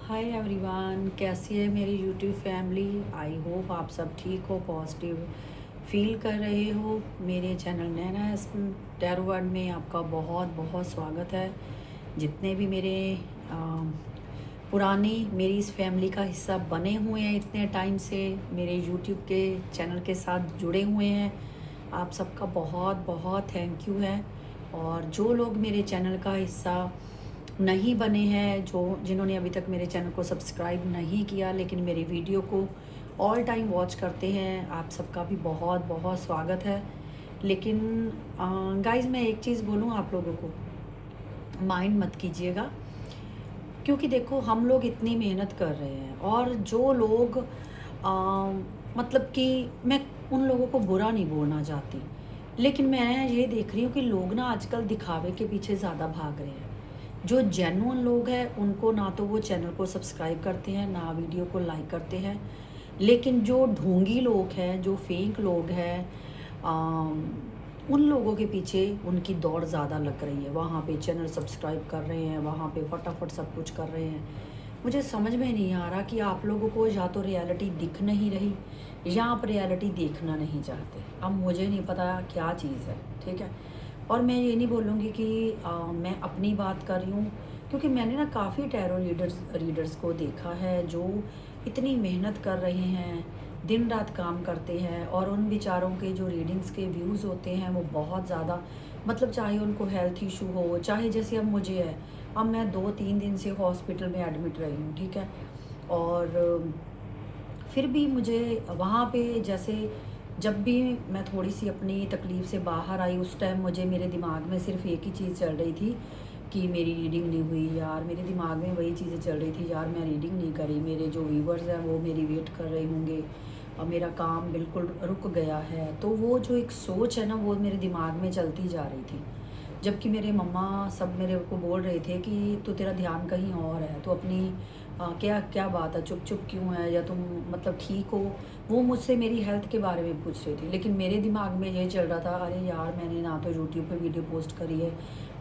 Hi everyone, कैसी है मेरी यूट्यूब फैमिली। आई होप आप सब ठीक हो, पॉजिटिव फील कर रहे हो। मेरे चैनल नैना टैरो वर्ल्ड में आपका बहुत बहुत स्वागत है। जितने भी मेरे पुरानी मेरी इस फैमिली का हिस्सा बने हुए हैं, इतने टाइम से मेरे यूट्यूब के चैनल के साथ जुड़े हुए हैं, आप सबका बहुत बहुत थैंक यू है। और जो लोग मेरे चैनल का हिस्सा नहीं बने हैं, जो जिन्होंने अभी तक मेरे चैनल को सब्सक्राइब नहीं किया लेकिन मेरी वीडियो को ऑल टाइम वॉच करते हैं, आप सबका भी बहुत बहुत स्वागत है। लेकिन गाइस, मैं एक चीज़ बोलूँ आप लोगों को, माइंड मत कीजिएगा, क्योंकि देखो हम लोग इतनी मेहनत कर रहे हैं और जो लोग मतलब कि मैं उन लोगों को बुरा नहीं बोलना चाहती, लेकिन मैं ये देख रही हूँ कि लोग ना आजकल दिखावे के पीछे ज़्यादा भाग रहे हैं। जो जेन्युइन लोग हैं उनको ना तो वो चैनल को सब्सक्राइब करते हैं, ना वीडियो को लाइक करते हैं। लेकिन जो ढोंगी लोग हैं, जो फेक लोग हैं, उन लोगों के पीछे उनकी दौड़ ज़्यादा लग रही है। वहाँ पे चैनल सब्सक्राइब कर रहे हैं, वहाँ पे फटाफट सब कुछ कर रहे हैं। मुझे समझ में नहीं आ रहा कि आप लोगों को या तो रियलिटी दिख नहीं रही या आप रियलिटी देखना नहीं चाहते। अब मुझे नहीं पता क्या चीज़ है, ठीक है। और मैं ये नहीं बोलूँगी कि मैं अपनी बात कर रही हूँ, क्योंकि मैंने ना काफ़ी टैरो रीडर्स को देखा है जो इतनी मेहनत कर रहे हैं, दिन रात काम करते हैं, और उन बेचारों के जो रीडिंग्स के व्यूज़ होते हैं वो बहुत ज़्यादा, मतलब चाहे उनको हेल्थ इशू हो, चाहे जैसे अब मुझे है। अब मैं 2-3 दिन से हॉस्पिटल में एडमिट रही हूँ, ठीक है। और फिर भी मुझे वहाँ पे जैसे जब भी मैं थोड़ी सी अपनी तकलीफ़ से बाहर आई, उस टाइम मुझे मेरे दिमाग में सिर्फ एक ही चीज़ चल रही थी कि मेरी रीडिंग नहीं हुई यार। मेरे दिमाग में वही चीज़ें चल रही थी, यार मैं रीडिंग नहीं करी, मेरे जो व्यूवर्स हैं वो मेरी वेट कर रहे होंगे और मेरा काम बिल्कुल रुक गया है। तो वो जो एक सोच है ना, वो मेरे दिमाग में चलती जा रही थी। जबकि मेरे मम्मा सब मेरे को बोल रहे थे कि तो तेरा ध्यान कहीं और है, तो अपनी क्या क्या बात है, चुप चुप क्यों है, या तुम मतलब ठीक हो। वो मुझसे मेरी हेल्थ के बारे में पूछ रही थी, लेकिन मेरे दिमाग में ये चल रहा था, अरे यार मैंने ना तो यूट्यूब पे वीडियो पोस्ट करी है,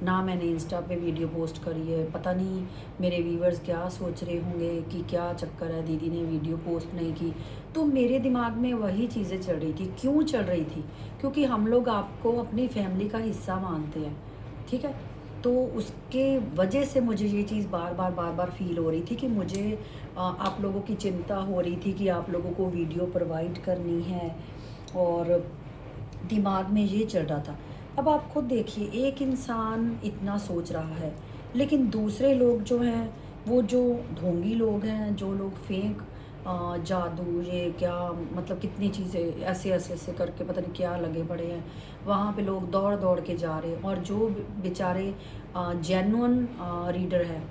ना मैंने इंस्टा पे वीडियो पोस्ट करी है। पता नहीं मेरे व्यूवर्स क्या सोच रहे होंगे कि क्या चक्कर है, दीदी ने वीडियो पोस्ट नहीं की। तो मेरे दिमाग में वही चीज़ें चल रही थी। क्यों चल रही थी? क्योंकि हम लोग आपको अपनी फैमिली का हिस्सा मानते हैं, ठीक है। तो उसके वजह से मुझे ये चीज़ बार बार फ़ील हो रही थी कि मुझे आप लोगों की चिंता हो रही थी कि आप लोगों को वीडियो प्रोवाइड करनी है, और दिमाग में ये चल रहा था। अब आप खुद देखिए, एक इंसान इतना सोच रहा है, लेकिन दूसरे लोग जो हैं, वो जो ढोंगी लोग हैं, जो लोग फेक जादू ये क्या, मतलब कितनी चीज़ें ऐसे ऐसे ऐसे करके पता नहीं क्या लगे पड़े हैं, वहाँ पे लोग दौड़ दौड़ के जा रहे हैं। और जो बेचारे जेन्युइन रीडर है,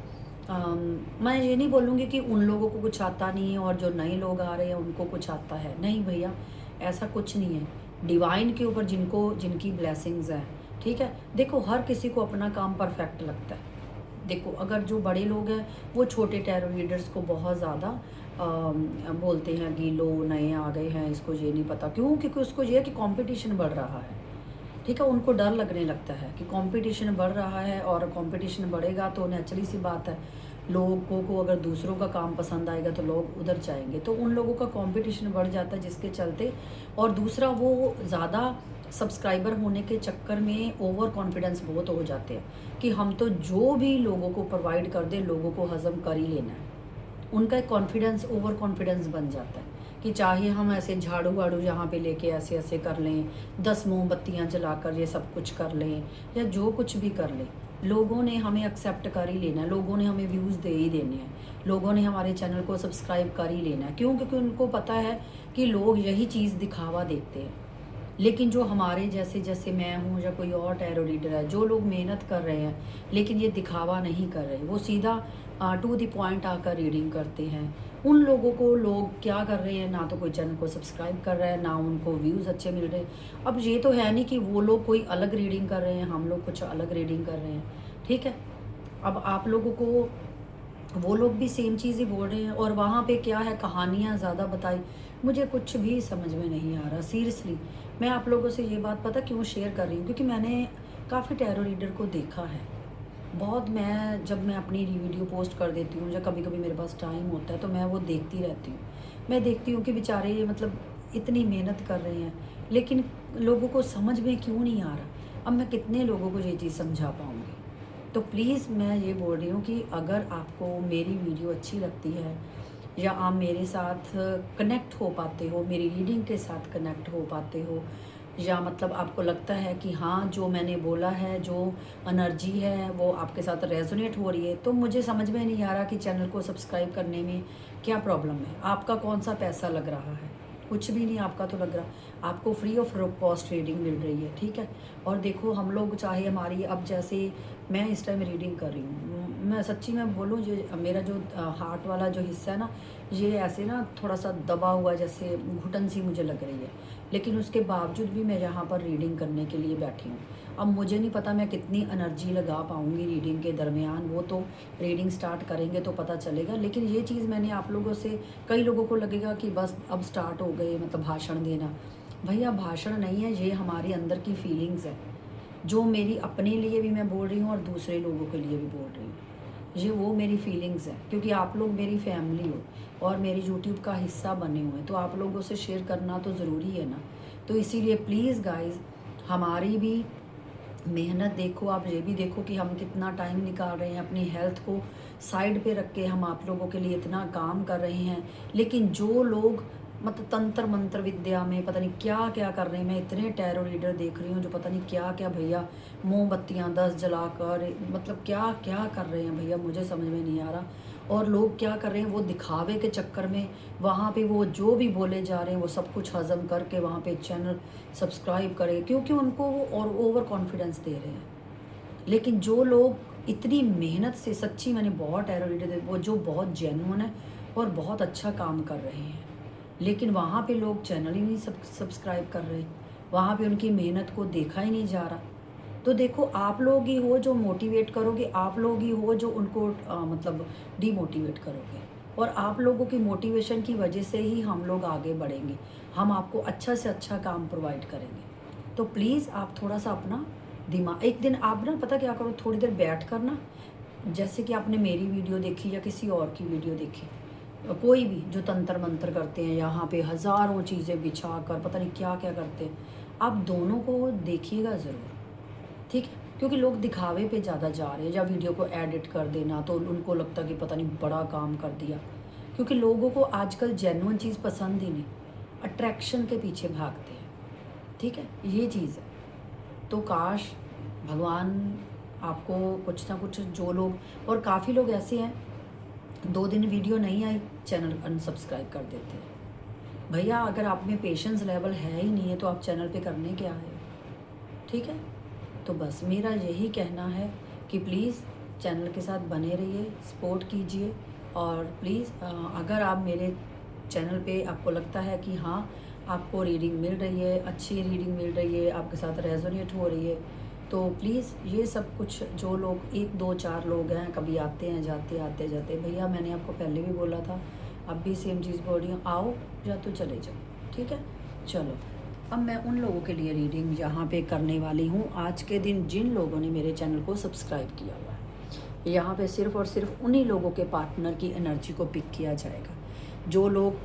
मैं ये नहीं बोलूँगी कि उन लोगों को कुछ आता नहीं है और जो नए लोग आ रहे हैं उनको कुछ आता है, नहीं भैया, ऐसा कुछ नहीं है। डिवाइन के ऊपर जिनको जिनकी ब्लेसिंग्स हैं, ठीक है। देखो हर किसी को अपना काम परफेक्ट लगता है। देखो अगर जो बड़े लोग हैं वो छोटे टैरो रीडर्स को बहुत ज़्यादा बोलते हैं कि लो नए आ गए हैं, इसको ये नहीं पता। क्यों? क्योंकि उसको ये है कि कंपटीशन बढ़ रहा है, ठीक है। उनको डर लगने लगता है कि कंपटीशन बढ़ रहा है, और कंपटीशन बढ़ेगा तो नेचुरली सी बात है, लोगों को अगर दूसरों का काम पसंद आएगा तो लोग उधर जाएंगे। तो उन लोगों का कंपटीशन बढ़ जाता है, जिसके चलते, और दूसरा वो ज़्यादा सब्सक्राइबर होने के चक्कर में ओवर कॉन्फिडेंस बहुत हो जाते हैं कि हम तो जो भी लोगों को प्रोवाइड कर दें, लोगों को हज़म कर ही लेना है। उनका एक कॉन्फिडेंस, ओवर कॉन्फिडेंस बन जाता है कि चाहे हम ऐसे झाड़ू वाड़ू यहाँ पे लेके ऐसे ऐसे कर लें, 10 मोमबत्तियाँ जलाकर ये सब कुछ कर लें, या जो कुछ भी कर लें, लोगों ने हमें एक्सेप्ट कर ही लेना है, लोगों ने हमें व्यूज़ दे ही देने हैं, लोगों ने हमारे चैनल को सब्सक्राइब कर ही लेना है। क्यों? क्योंकि उनको पता है कि लोग यही चीज़ दिखावा देखते हैं। लेकिन जो हमारे जैसे, जैसे मैं हूँ या कोई और टैरो रीडर है, जो लोग मेहनत कर रहे हैं लेकिन ये दिखावा नहीं कर रहे, वो सीधा टू द पॉइंट आकर रीडिंग करते हैं, उन लोगों को लोग क्या कर रहे हैं, ना तो कोई चैनल को सब्सक्राइब कर रहा है, ना उनको व्यूज़ अच्छे मिल रहे। अब ये तो है नहीं कि वो लोग कोई अलग रीडिंग कर रहे हैं, हम लोग कुछ अलग रीडिंग कर रहे हैं, ठीक है। अब आप लोगों को वो लोग भी सेम चीज़ ही बोल रहे हैं, और वहाँ पे क्या है, कहानियाँ ज़्यादा बताई। मुझे कुछ भी समझ में नहीं आ रहा सीरियसली। मैं आप लोगों से ये बात पता क्यों शेयर कर रही हूँ, क्योंकि मैंने काफ़ी टैरो रीडर को देखा है, बहुत जब मैं अपनी वीडियो पोस्ट कर देती हूँ या कभी कभी मेरे पास टाइम होता है तो मैं वो देखती रहती हूँ। मैं देखती हूँ कि बेचारे मतलब इतनी मेहनत कर रहे हैं, लेकिन लोगों को समझ में क्यों नहीं आ रहा। अब मैं कितने लोगों को ये चीज़ समझा पाऊँगी। तो प्लीज़ मैं ये बोल रही हूँ कि अगर आपको मेरी वीडियो अच्छी लगती है या आप मेरे साथ कनेक्ट हो पाते हो, मेरी रीडिंग के साथ कनेक्ट हो पाते हो, या मतलब आपको लगता है कि हाँ जो मैंने बोला है, जो एनर्जी है वो आपके साथ रेजोनेट हो रही है, तो मुझे समझ में नहीं आ रहा कि चैनल को सब्सक्राइब करने में क्या प्रॉब्लम है। आपका कौन सा पैसा लग रहा है? कुछ भी नहीं आपका तो लग रहा। आपको फ्री ऑफ कॉस्ट रीडिंग मिल रही है, ठीक है। और देखो हम लोग चाहे हमारी अब जैसे मैं इस टाइम रीडिंग कर रही हूँ, मैं सच्ची में बोलूँ ये मेरा जो हार्ट वाला जो हिस्सा है ना, ये ऐसे ना थोड़ा सा दबा हुआ जैसे घुटन सी मुझे लग रही है, लेकिन उसके बावजूद भी मैं यहाँ पर रीडिंग करने के लिए बैठी हूँ। अब मुझे नहीं पता मैं कितनी एनर्जी लगा पाऊँगी रीडिंग के दरमियान, वो तो रीडिंग स्टार्ट करेंगे तो पता चलेगा। लेकिन ये चीज़ मैंने आप लोगों से, कई लोगों को लगेगा कि बस अब स्टार्ट हो गए मतलब भाषण देना। भैया भाषण नहीं है, ये हमारे अंदर की फीलिंग्स है, जो मेरी अपने लिए भी मैं बोल रही हूँ और दूसरे लोगों के लिए भी बोल रही हूँ। ये वो मेरी फीलिंग्स है, क्योंकि आप लोग मेरी फैमिली हो और मेरी यूट्यूब का हिस्सा बने हुए हैं, तो आप लोगों से शेयर करना तो ज़रूरी है ना। तो इसीलिए प्लीज़ गाइस, हमारी भी मेहनत देखो, आप ये भी देखो कि हम कितना टाइम निकाल रहे हैं, अपनी हेल्थ को साइड पे रख के हम आप लोगों के लिए इतना काम कर रहे हैं। लेकिन जो लोग मतलब तंत्र मंत्र विद्या में पता नहीं क्या क्या कर रहे हैं, मैं इतने टैरो रीडर देख रही हूँ जो पता नहीं क्या क्या भैया मोमबत्तियाँ 10 जलाकर मतलब क्या क्या कर रहे हैं भैया, मुझे समझ में नहीं आ रहा। और लोग क्या कर रहे हैं, वो दिखावे के चक्कर में वहाँ पे वो जो भी बोले जा रहे हैं वो सब कुछ हजम करके वहाँ पे चैनल सब्सक्राइब करें, क्योंकि उनको वो और ओवर कॉन्फिडेंस दे रहे हैं। लेकिन जो लोग इतनी मेहनत से, सच्ची मैंने बहुत एरो रीडर वो जो बहुत जेन्युइन है और बहुत अच्छा काम कर रहे हैं, लेकिन वहाँ पे लोग चैनल ही नहीं सब्सक्राइब कर रहे, वहाँ पे उनकी मेहनत को देखा ही नहीं जा रहा। तो देखो आप लोग ही हो जो मोटिवेट करोगे, आप लोग ही हो जो उनको मतलब डीमोटिवेट करोगे, और आप लोगों की मोटिवेशन की वजह से ही हम लोग आगे बढ़ेंगे, हम आपको अच्छा से अच्छा काम प्रोवाइड करेंगे। तो प्लीज़ आप थोड़ा सा अपना दिमाग, एक दिन आप ना पता क्या करो, थोड़ी देर बैठ कर ना, जैसे कि आपने मेरी वीडियो देखी या किसी और की वीडियो देखी, कोई भी जो तंत्र मंत्र करते हैं यहाँ पे हज़ारों चीज़ें बिछा कर पता नहीं क्या क्या करते हैं, आप दोनों को देखिएगा ज़रूर, ठीक है। क्योंकि लोग दिखावे पे ज़्यादा जा रहे हैं, या वीडियो को एडिट कर देना तो उनको लगता कि पता नहीं बड़ा काम कर दिया, क्योंकि लोगों को आजकल जेन्युइन चीज़ पसंद ही नहीं, अट्रैक्शन के पीछे भागते हैं, ठीक है, ये चीज़ है। तो काश भगवान आपको कुछ ना कुछ, जो लोग, और काफ़ी लोग ऐसे हैं 2 दिन वीडियो नहीं आई चैनल अनसब्सक्राइब कर देते हैं। भैया अगर आप में पेशेंस लेवल है ही नहीं है तो आप चैनल पे करने क्या है, ठीक है। तो बस मेरा यही कहना है कि प्लीज़ चैनल के साथ बने रहिए, सपोर्ट कीजिए। और प्लीज़ अगर आप मेरे चैनल पे आपको लगता है कि हाँ आपको रीडिंग मिल रही है, अच्छी रीडिंग मिल रही है, आपके साथ रेजोनेट हो रही है, तो प्लीज़ ये सब कुछ, जो लोग 1 2 4 लोग हैं कभी आते हैं जाते आते जाते, भैया मैंने आपको पहले भी बोला था, अब भी सेम चीज़ बोल रही हूँ, आओ या तो चले जाओ, ठीक है। चलो अब मैं उन लोगों के लिए रीडिंग यहाँ पे करने वाली हूँ आज के दिन, जिन लोगों ने मेरे चैनल को सब्सक्राइब किया हुआ है। यहाँ पे सिर्फ और सिर्फ उन्हीं लोगों के पार्टनर की एनर्जी को पिक किया जाएगा। जो लोग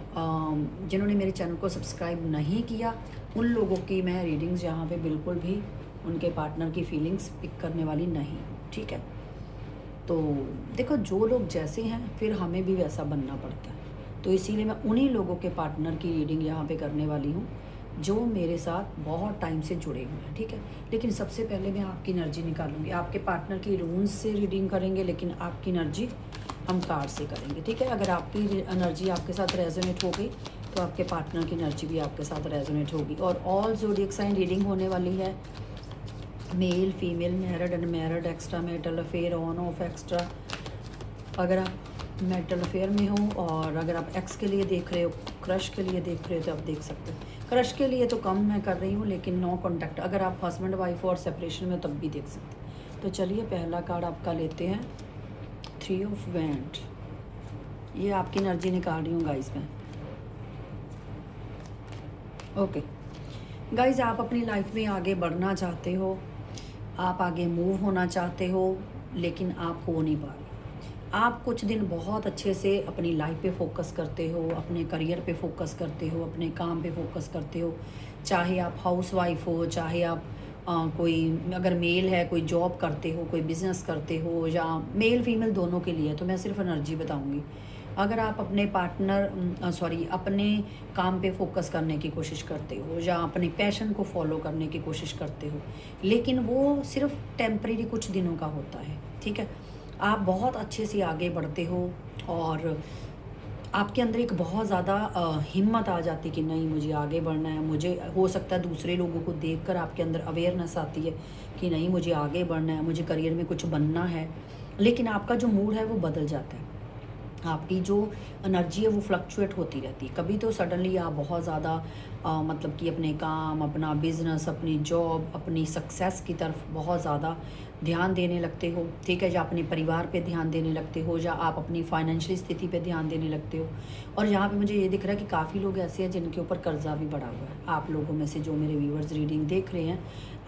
जिन्होंने मेरे चैनल को सब्सक्राइब नहीं किया, उन लोगों की मैं रीडिंग्स यहाँ पे बिल्कुल भी उनके पार्टनर की फीलिंग्स पिक करने वाली नहीं हूँ, ठीक है। तो देखो जो लोग जैसे हैं फिर हमें भी वैसा बनना पड़ता है, तो इसीलिए मैं उन्हीं लोगों के पार्टनर की रीडिंग यहाँ पे करने वाली हूँ जो मेरे साथ बहुत टाइम से जुड़े हुए हैं, ठीक है। लेकिन सबसे पहले मैं आपकी एनर्जी निकालूंगी, आपके पार्टनर की रून्स से रीडिंग करेंगे, लेकिन आपकी एनर्जी हम कार्ड से करेंगे, ठीक है। अगर आपकी एनर्जी आपके साथ रेजोनेट हो गई तो आपके पार्टनर की एनर्जी भी आपके साथ रेजोनेट होगी। और ऑल ज़ोडिएक साइन रीडिंग होने वाली है, male female, married unmarried, extra marital affair, on off extra, अगर आप मैरिटल अफेयर में हो, और अगर आप एक्स के लिए देख रहे हो, क्रश के लिए देख रहे हो तो आप देख सकते हो। क्रश के लिए तो कम मैं कर रही हूँ, लेकिन नो कॉन्टैक्ट, अगर आप हस्बैंड वाइफ और सेपरेशन में हो तब भी देख सकते हैं। तो चलिए पहला कार्ड आपका लेते हैं, 3 ऑफ वैंड। ये आपकी एनर्जी निकाल रही हूँ गाइस मैं, ओके। गाइस आप अपनी लाइफ में आगे बढ़ना चाहते हो, आप आगे मूव होना चाहते हो, लेकिन आप हो नहीं पा रही। आप कुछ दिन बहुत अच्छे से अपनी लाइफ पे फोकस करते हो, अपने करियर पे फोकस करते हो, अपने काम पे फोकस करते हो, चाहे आप हाउस वाइफ हो, चाहे आप कोई अगर मेल है कोई जॉब करते हो, कोई बिज़नेस करते हो, या मेल फीमेल दोनों के लिए, तो मैं सिर्फ एनर्जी बताऊंगी। अगर आप अपने पार्टनर सॉरी अपने काम पे फोकस करने की कोशिश करते हो या अपने पैशन को फॉलो करने की कोशिश करते हो, लेकिन वो सिर्फ टेम्परेरी कुछ दिनों का होता है, ठीक है। आप बहुत अच्छे से आगे बढ़ते हो और आपके अंदर एक बहुत ज़्यादा हिम्मत आ जाती कि नहीं मुझे आगे बढ़ना है। मुझे हो सकता है दूसरे लोगों को देखकर आपके अंदर अवेयरनेस आती है कि नहीं मुझे आगे बढ़ना है, मुझे करियर में कुछ बनना है, लेकिन आपका जो मूड है वो बदल जाता है। आपकी जो एनर्जी है वो फ्लक्चुएट होती रहती है। कभी तो सडनली आप बहुत ज़्यादा मतलब कि अपने काम, अपना बिज़नेस, अपनी जॉब, अपनी सक्सेस की तरफ बहुत ज़्यादा ध्यान देने लगते हो, ठीक है, या अपने परिवार पे ध्यान देने लगते हो, या आप अपनी फाइनेंशियल स्थिति पे ध्यान देने लगते हो। और यहाँ पे मुझे ये दिख रहा है कि काफ़ी लोग ऐसे हैं जिनके ऊपर कर्जा भी बढ़ा हुआ है। आप लोगों में से जो मेरे व्यूअर्स रीडिंग देख रहे हैं,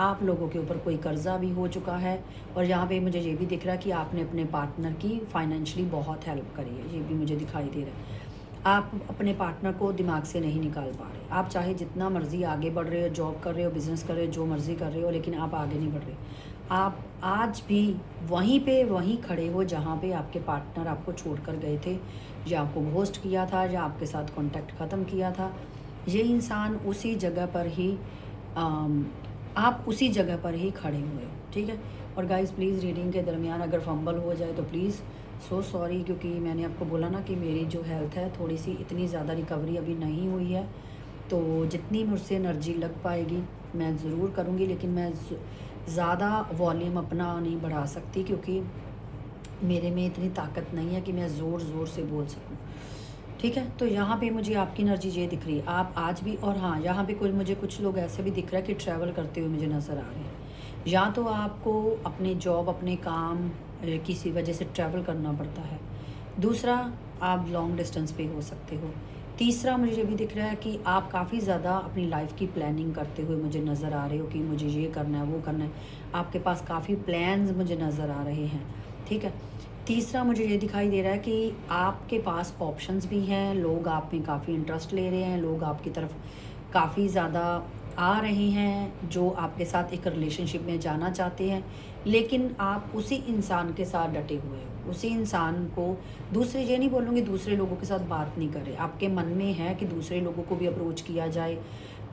आप लोगों के ऊपर कोई कर्जा भी हो चुका है। और यहाँ पे मुझे ये भी दिख रहा है कि आपने अपने पार्टनर की फाइनेंशियली बहुत हेल्प करी है, ये भी मुझे दिखाई दे रहा है। आप अपने पार्टनर को दिमाग से नहीं निकाल पा रहे। आप चाहे जितना मर्ज़ी आगे बढ़ रहे हो, जॉब कर रहे हो, बिज़नेस कर रहे हो, जो मर्ज़ी कर रहे हो, लेकिन आप आगे नहीं बढ़ रहे। आप आज भी वहीं खड़े हो जहाँ पे आपके पार्टनर आपको छोड़कर गए थे, या आपको घोस्ट किया था, या आपके साथ कांटेक्ट ख़त्म किया था। ये इंसान उसी जगह पर ही अम, आप उसी जगह पर ही खड़े हुए हो, ठीक है। और गाइस प्लीज़ रीडिंग के दरमियान अगर फंबल हो जाए तो प्लीज़ सो सॉरी, क्योंकि मैंने आपको बोला ना कि मेरी जो हेल्थ है थोड़ी सी इतनी ज़्यादा रिकवरी अभी नहीं हुई है। तो जितनी मुझसे एनर्जी लग पाएगी मैं ज़रूर करूँगी, लेकिन मैं ज़्यादा वॉल्यूम अपना नहीं बढ़ा सकती, क्योंकि मेरे में इतनी ताकत नहीं है कि मैं ज़ोर ज़ोर से बोल सकूँ, ठीक है। तो यहाँ पे मुझे आपकी एनर्जी ये दिख रही है, आप आज भी। और हाँ, यहाँ पे मुझे कुछ लोग ऐसे भी दिख रहा है कि ट्रैवल करते हुए मुझे नज़र आ रहे हैं। या तो आपको अपने जॉब, अपने काम किसी वजह से ट्रैवल करना पड़ता है। दूसरा, आप लॉन्ग डिस्टेंस पे हो सकते हो। तीसरा, मुझे ये भी दिख रहा है कि आप काफ़ी ज़्यादा अपनी लाइफ की प्लानिंग करते हुए मुझे नज़र आ रहे हो कि मुझे ये करना है, वो करना है। आपके पास काफ़ी प्लान्स मुझे नज़र आ रहे हैं, ठीक है। तीसरा, मुझे ये दिखाई दे रहा है कि आपके पास ऑप्शंस भी हैं, लोग आप में काफ़ी इंटरेस्ट ले रहे हैं, लोग आपकी तरफ काफ़ी ज़्यादा आ रहे हैं जो आपके साथ एक रिलेशनशिप में जाना चाहते हैं, लेकिन आप उसी इंसान के साथ डटे हुए हो। उसी इंसान को, दूसरे, ये नहीं बोलूँगी दूसरे लोगों के साथ बात नहीं करें, आपके मन में है कि दूसरे लोगों को भी अप्रोच किया जाए,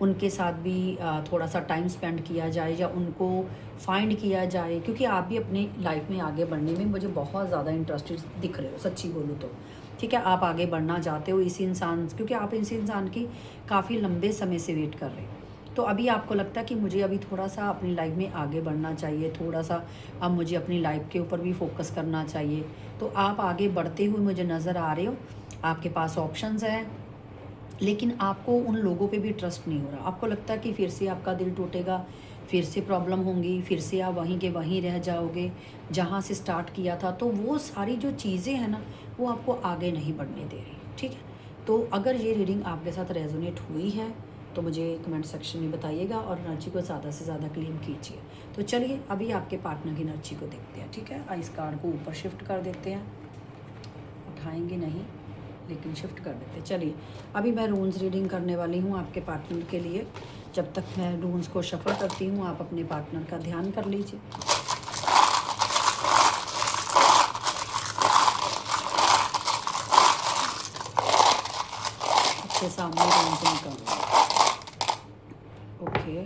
उनके साथ भी थोड़ा सा टाइम स्पेंड किया जाए, या उनको फाइंड किया जाए, क्योंकि आप भी अपनी लाइफ में आगे बढ़ने में मुझे बहुत ज़्यादा इंटरेस्टेड दिख रहे हो, सच्ची बोलूँ तो, ठीक है। आप आगे बढ़ना चाहते हो इसी इंसान, क्योंकि आप इसी इंसान की काफ़ी लंबे समय से वेट कर रहे हो। तो अभी आपको लगता है कि मुझे अभी थोड़ा सा अपनी लाइफ में आगे बढ़ना चाहिए, थोड़ा सा अब मुझे अपनी लाइफ के ऊपर भी फोकस करना चाहिए। तो आप आगे बढ़ते हुए मुझे नज़र आ रहे हो, आपके पास ऑप्शंस हैं, लेकिन आपको उन लोगों पे भी ट्रस्ट नहीं हो रहा। आपको लगता है कि फिर से आपका दिल टूटेगा, फिर से प्रॉब्लम होंगी, फिर से आप वहीं के वहीं रह जाओगे जहाँ से स्टार्ट किया था। तो वो सारी जो चीज़ें हैं ना, वो आपको आगे नहीं बढ़ने दे रही, ठीक है। तो अगर ये रीडिंग आपके साथ रेजोनेट हुई है तो मुझे कमेंट सेक्शन में बताइएगा, और एनर्जी को ज़्यादा से ज़्यादा क्लेम कीजिए। तो चलिए अभी आपके पार्टनर की एनर्जी को देखते हैं, ठीक है। आइस कार्ड को ऊपर शिफ्ट कर देते हैं, उठाएंगे नहीं लेकिन शिफ्ट कर देते हैं। चलिए अभी मैं रून्स रीडिंग करने वाली हूँ आपके पार्टनर के लिए। जब तक मैं रून्स को शफल करती हूँ आप अपने पार्टनर का ध्यान कर लीजिए। आपके सामने रून्स निकल रहे हैं। ओके,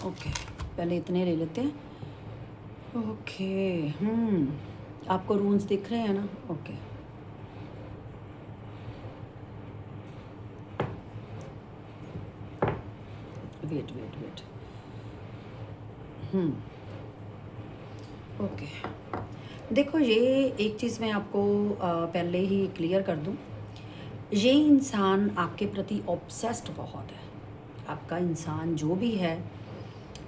ओके, पहले इतने ले लेते हैं। ओके, आपको रून्स दिख रहे हैं ना? Okay, wait wait wait, okay. देखो, ये एक चीज़ मैं आपको पहले ही क्लियर कर दूं, ये इंसान आपके प्रति ऑब्सेस्ड बहुत है। आपका इंसान जो भी है,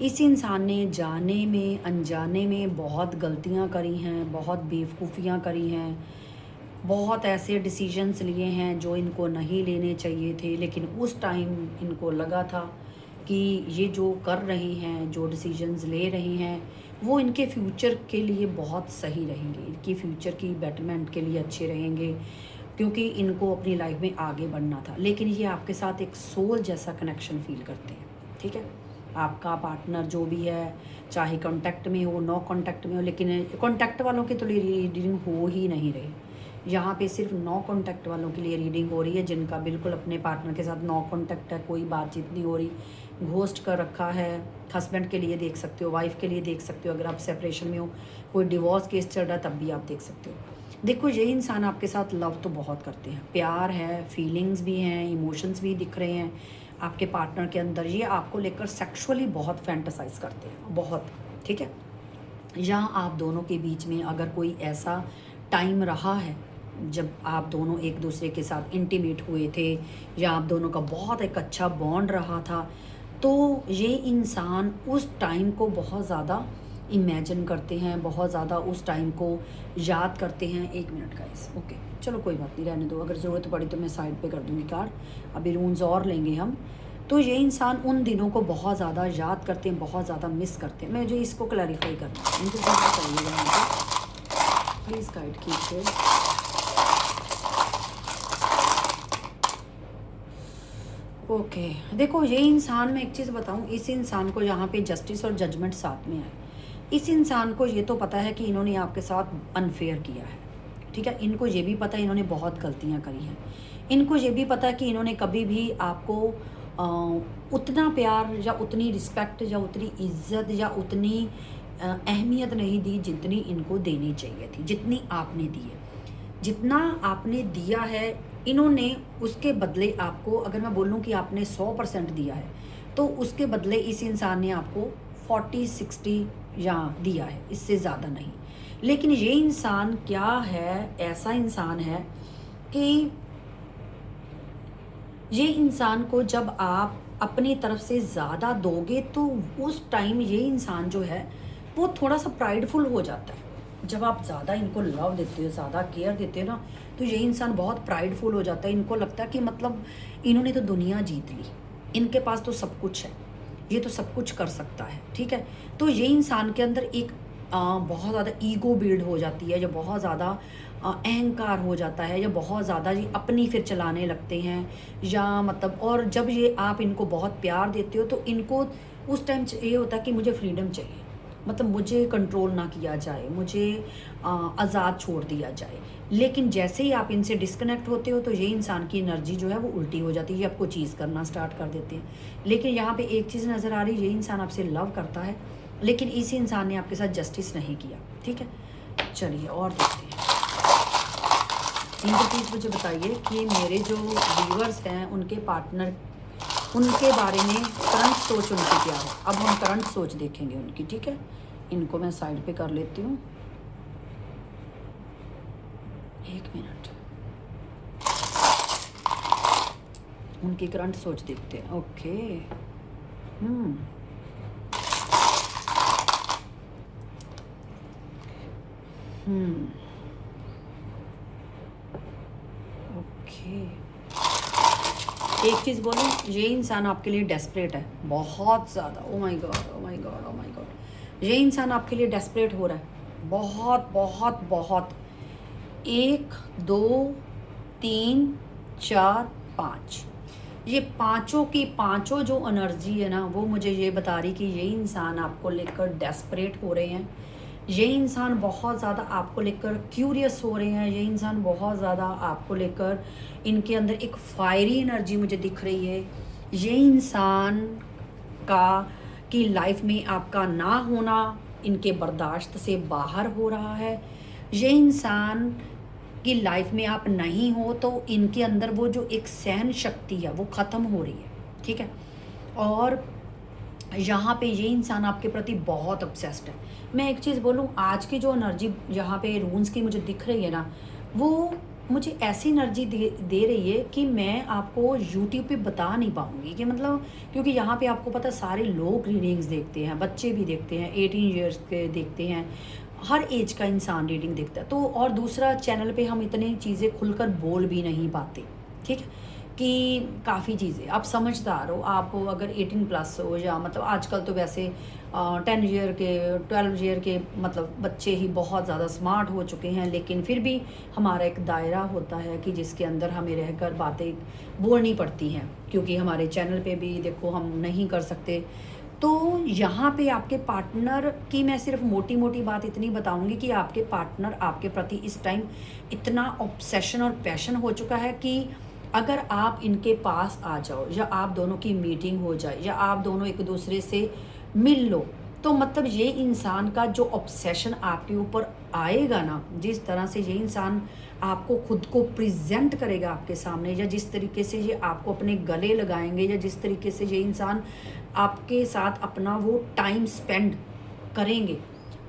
इस इंसान ने जाने में अनजाने में बहुत गलतियां करी हैं, बहुत बेवकूफ़ियां करी हैं, बहुत ऐसे डिसीजंस लिए हैं जो इनको नहीं लेने चाहिए थे, लेकिन उस टाइम इनको लगा था कि ये जो कर रहे हैं, जो डिसीजंस ले रहे हैं, वो इनके फ्यूचर के लिए बहुत सही रहेंगे, इनकी फ्यूचर की बेटरमेंट के लिए अच्छे रहेंगे, क्योंकि इनको अपनी लाइफ में आगे बढ़ना था। लेकिन ये आपके साथ एक सोल जैसा कनेक्शन फील करते हैं, ठीक है। आपका पार्टनर जो भी है, चाहे कांटेक्ट में हो, नो कांटेक्ट में हो, लेकिन कांटेक्ट वालों की तो रीडिंग हो ही नहीं रही। यहाँ पे सिर्फ नो कांटेक्ट वालों के लिए रीडिंग हो रही है, जिनका बिल्कुल अपने पार्टनर के साथ नो कांटेक्ट है, कोई बातचीत नहीं हो रही, घोस्ट कर रखा है। हस्बैंड के लिए देख सकते हो, वाइफ के लिए देख सकते हो, अगर आप सेपरेशन में हो, कोई डिवोर्स केस चल रहा है तब भी आप देख सकते हो। देखो, ये इंसान आपके साथ लव तो बहुत करते हैं, प्यार है, फीलिंग्स भी हैं, इमोशंस भी दिख रहे हैं आपके पार्टनर के अंदर। ये आपको लेकर सेक्सुअली बहुत फैंटासाइज करते हैं, बहुत, ठीक है। यहाँ आप दोनों के बीच में अगर कोई ऐसा टाइम रहा है जब आप दोनों एक दूसरे के साथ इंटीमेट हुए थे, या आप दोनों का बहुत एक अच्छा बॉन्ड रहा था, तो ये इंसान उस टाइम को बहुत ज़्यादा इमेजिन करते हैं, बहुत ज़्यादा उस टाइम को याद करते हैं। 1 मिनट का इस ओके, चलो कोई बात नहीं, रहने दो, अगर ज़रूरत पड़ी तो मैं साइड पे कर दूँगी कार्ड। अभी रून्स और लेंगे हम। तो ये इंसान उन दिनों को बहुत ज़्यादा याद करते हैं, बहुत ज़्यादा मिस करते हैं। मैं जो इसको क्लैरिफाई करना है, मुझे बताइएगा यहाँ पे, प्लीज़ गाइड कीजिए। ओके, देखो, ये इंसान, मैं एक चीज़ बताऊँ, इस इंसान को यहाँ पे जस्टिस और जजमेंट साथ में है। इस इंसान को ये तो पता है कि इन्होंने आपके साथ अनफेयर किया है, ठीक है। इनको ये भी पता है इन्होंने बहुत गलतियाँ करी हैं। इनको ये भी पता है कि इन्होंने कभी भी आपको उतना प्यार या उतनी रिस्पेक्ट या उतनी इज्जत या उतनी अहमियत नहीं दी जितनी इनको देनी चाहिए थी, जितनी आपने दी है। जितना आपने दिया है इन्होंने, उसके बदले आपको, अगर मैं बोलूँ कि आपने 100% दिया है, तो उसके बदले इस इंसान ने आपको 40-60 या दिया है, इससे ज़्यादा नहीं। लेकिन ये इंसान क्या है, ऐसा इंसान है कि ये इंसान को जब आप अपनी तरफ से ज़्यादा दोगे तो उस टाइम ये इंसान जो है वो थोड़ा सा प्राइडफुल हो जाता है। जब आप ज़्यादा इनको लव देते हो, ज़्यादा केयर देते हो ना, तो ये इंसान बहुत प्राइडफुल हो जाता है। इनको लगता है कि मतलब इन्होंने तो दुनिया जीत ली, इनके पास तो सब कुछ है, ये तो सब कुछ कर सकता है, ठीक है। तो ये इंसान के अंदर एक बहुत ज़्यादा ईगो बिल्ड हो जाती है, या बहुत ज़्यादा अहंकार हो जाता है, या बहुत ज़्यादा ये अपनी फिर चलाने लगते हैं, या मतलब, और जब ये आप इनको बहुत प्यार देते हो तो इनको उस टाइम ये होता है कि मुझे फ्रीडम चाहिए, मतलब मुझे कंट्रोल ना किया जाए, मुझे आज़ाद छोड़ दिया जाए। लेकिन जैसे ही आप इनसे डिस्कनेक्ट होते हो तो ये इंसान की एनर्जी जो है वो उल्टी हो जाती है, ये आपको चीज़ करना स्टार्ट कर देते हैं। लेकिन यहाँ पे एक चीज़ नज़र आ रही है, ये इंसान आपसे लव करता है, लेकिन इसी इंसान ने आपके साथ जस्टिस नहीं किया, ठीक है। चलिए और देखते हैं। इनको प्लीज़ मुझे बताइए कि मेरे जो व्यूअर्स हैं उनके पार्टनर, उनके बारे में करंट सोच उनकी क्या है। अब हम करंट सोच देखेंगे उनकी, ठीक है। इनको मैं साइड पे कर लेती हूँ, 1 मिनट। उनकी करंट सोच देखते हैं, ओके। हम्म हम्म ओके, एक चीज़ बोलूँ, ये इंसान आपके लिए डेस्परेट है, बहुत ज़्यादा। Oh my God, oh my God, oh my God, ये इंसान आपके लिए डेस्परेट हो रहा है, बहुत बहुत बहुत। 1 2 3 4 5, ये पांचों की पांचों जो एनर्जी है ना, वो मुझे ये बता रही कि ये इंसान आपको लेकर डेस्परेट हो रहे हैं, ये इंसान बहुत ज़्यादा आपको लेकर क्यूरियस हो रहे हैं, ये इंसान बहुत ज़्यादा आपको लेकर, इनके अंदर एक फायरी एनर्जी मुझे दिख रही है। ये इंसान का की लाइफ में आपका ना होना इनके बर्दाश्त से बाहर हो रहा है। ये इंसान की लाइफ में आप नहीं हो तो इनके अंदर वो जो एक सहन शक्ति है वो ख़त्म हो रही है, ठीक है। और यहाँ पे ये इंसान आपके प्रति बहुत ऑब्सेस्ड है। मैं एक चीज़ बोलूँ, आज की जो एनर्जी यहाँ पे रून्स की मुझे दिख रही है ना, वो मुझे ऐसी एनर्जी दे रही है कि मैं आपको यूट्यूब पे बता नहीं पाऊँगी कि मतलब, क्योंकि यहाँ पे आपको पता है सारे लोग रीडिंग्स देखते हैं, बच्चे भी देखते हैं, 18 ईयर्स के देखते हैं, हर एज का इंसान रीडिंग देखता है। तो और दूसरा, चैनल पे हम इतनी चीज़ें खुलकर बोल भी नहीं पाते, ठीक है। कि काफ़ी चीज़ें आप समझदार हो, आप अगर 18 प्लस हो, या मतलब आजकल तो वैसे 10 ईयर के 12 ईयर के मतलब बच्चे ही बहुत ज़्यादा स्मार्ट हो चुके हैं, लेकिन फिर भी हमारा एक दायरा होता है कि जिसके अंदर हमें रहकर बातें बोलनी पड़ती हैं, क्योंकि हमारे चैनल पे भी देखो हम नहीं कर सकते। तो यहाँ पे आपके पार्टनर की मैं सिर्फ मोटी मोटी बात इतनी बताऊंगी कि आपके पार्टनर आपके प्रति इस टाइम इतना ऑब्सेशन और पैशन हो चुका है कि अगर आप इनके पास आ जाओ, या आप दोनों की मीटिंग हो जाए, या आप दोनों एक दूसरे से मिल लो, तो मतलब ये इंसान का जो ऑब्सेशन आपके ऊपर आएगा ना, जिस तरह से ये इंसान आपको खुद को प्रेजेंट करेगा आपके सामने, या जिस तरीके से ये आपको अपने गले लगाएंगे, या जिस तरीके से ये इंसान आपके साथ अपना वो टाइम स्पेंड करेंगे,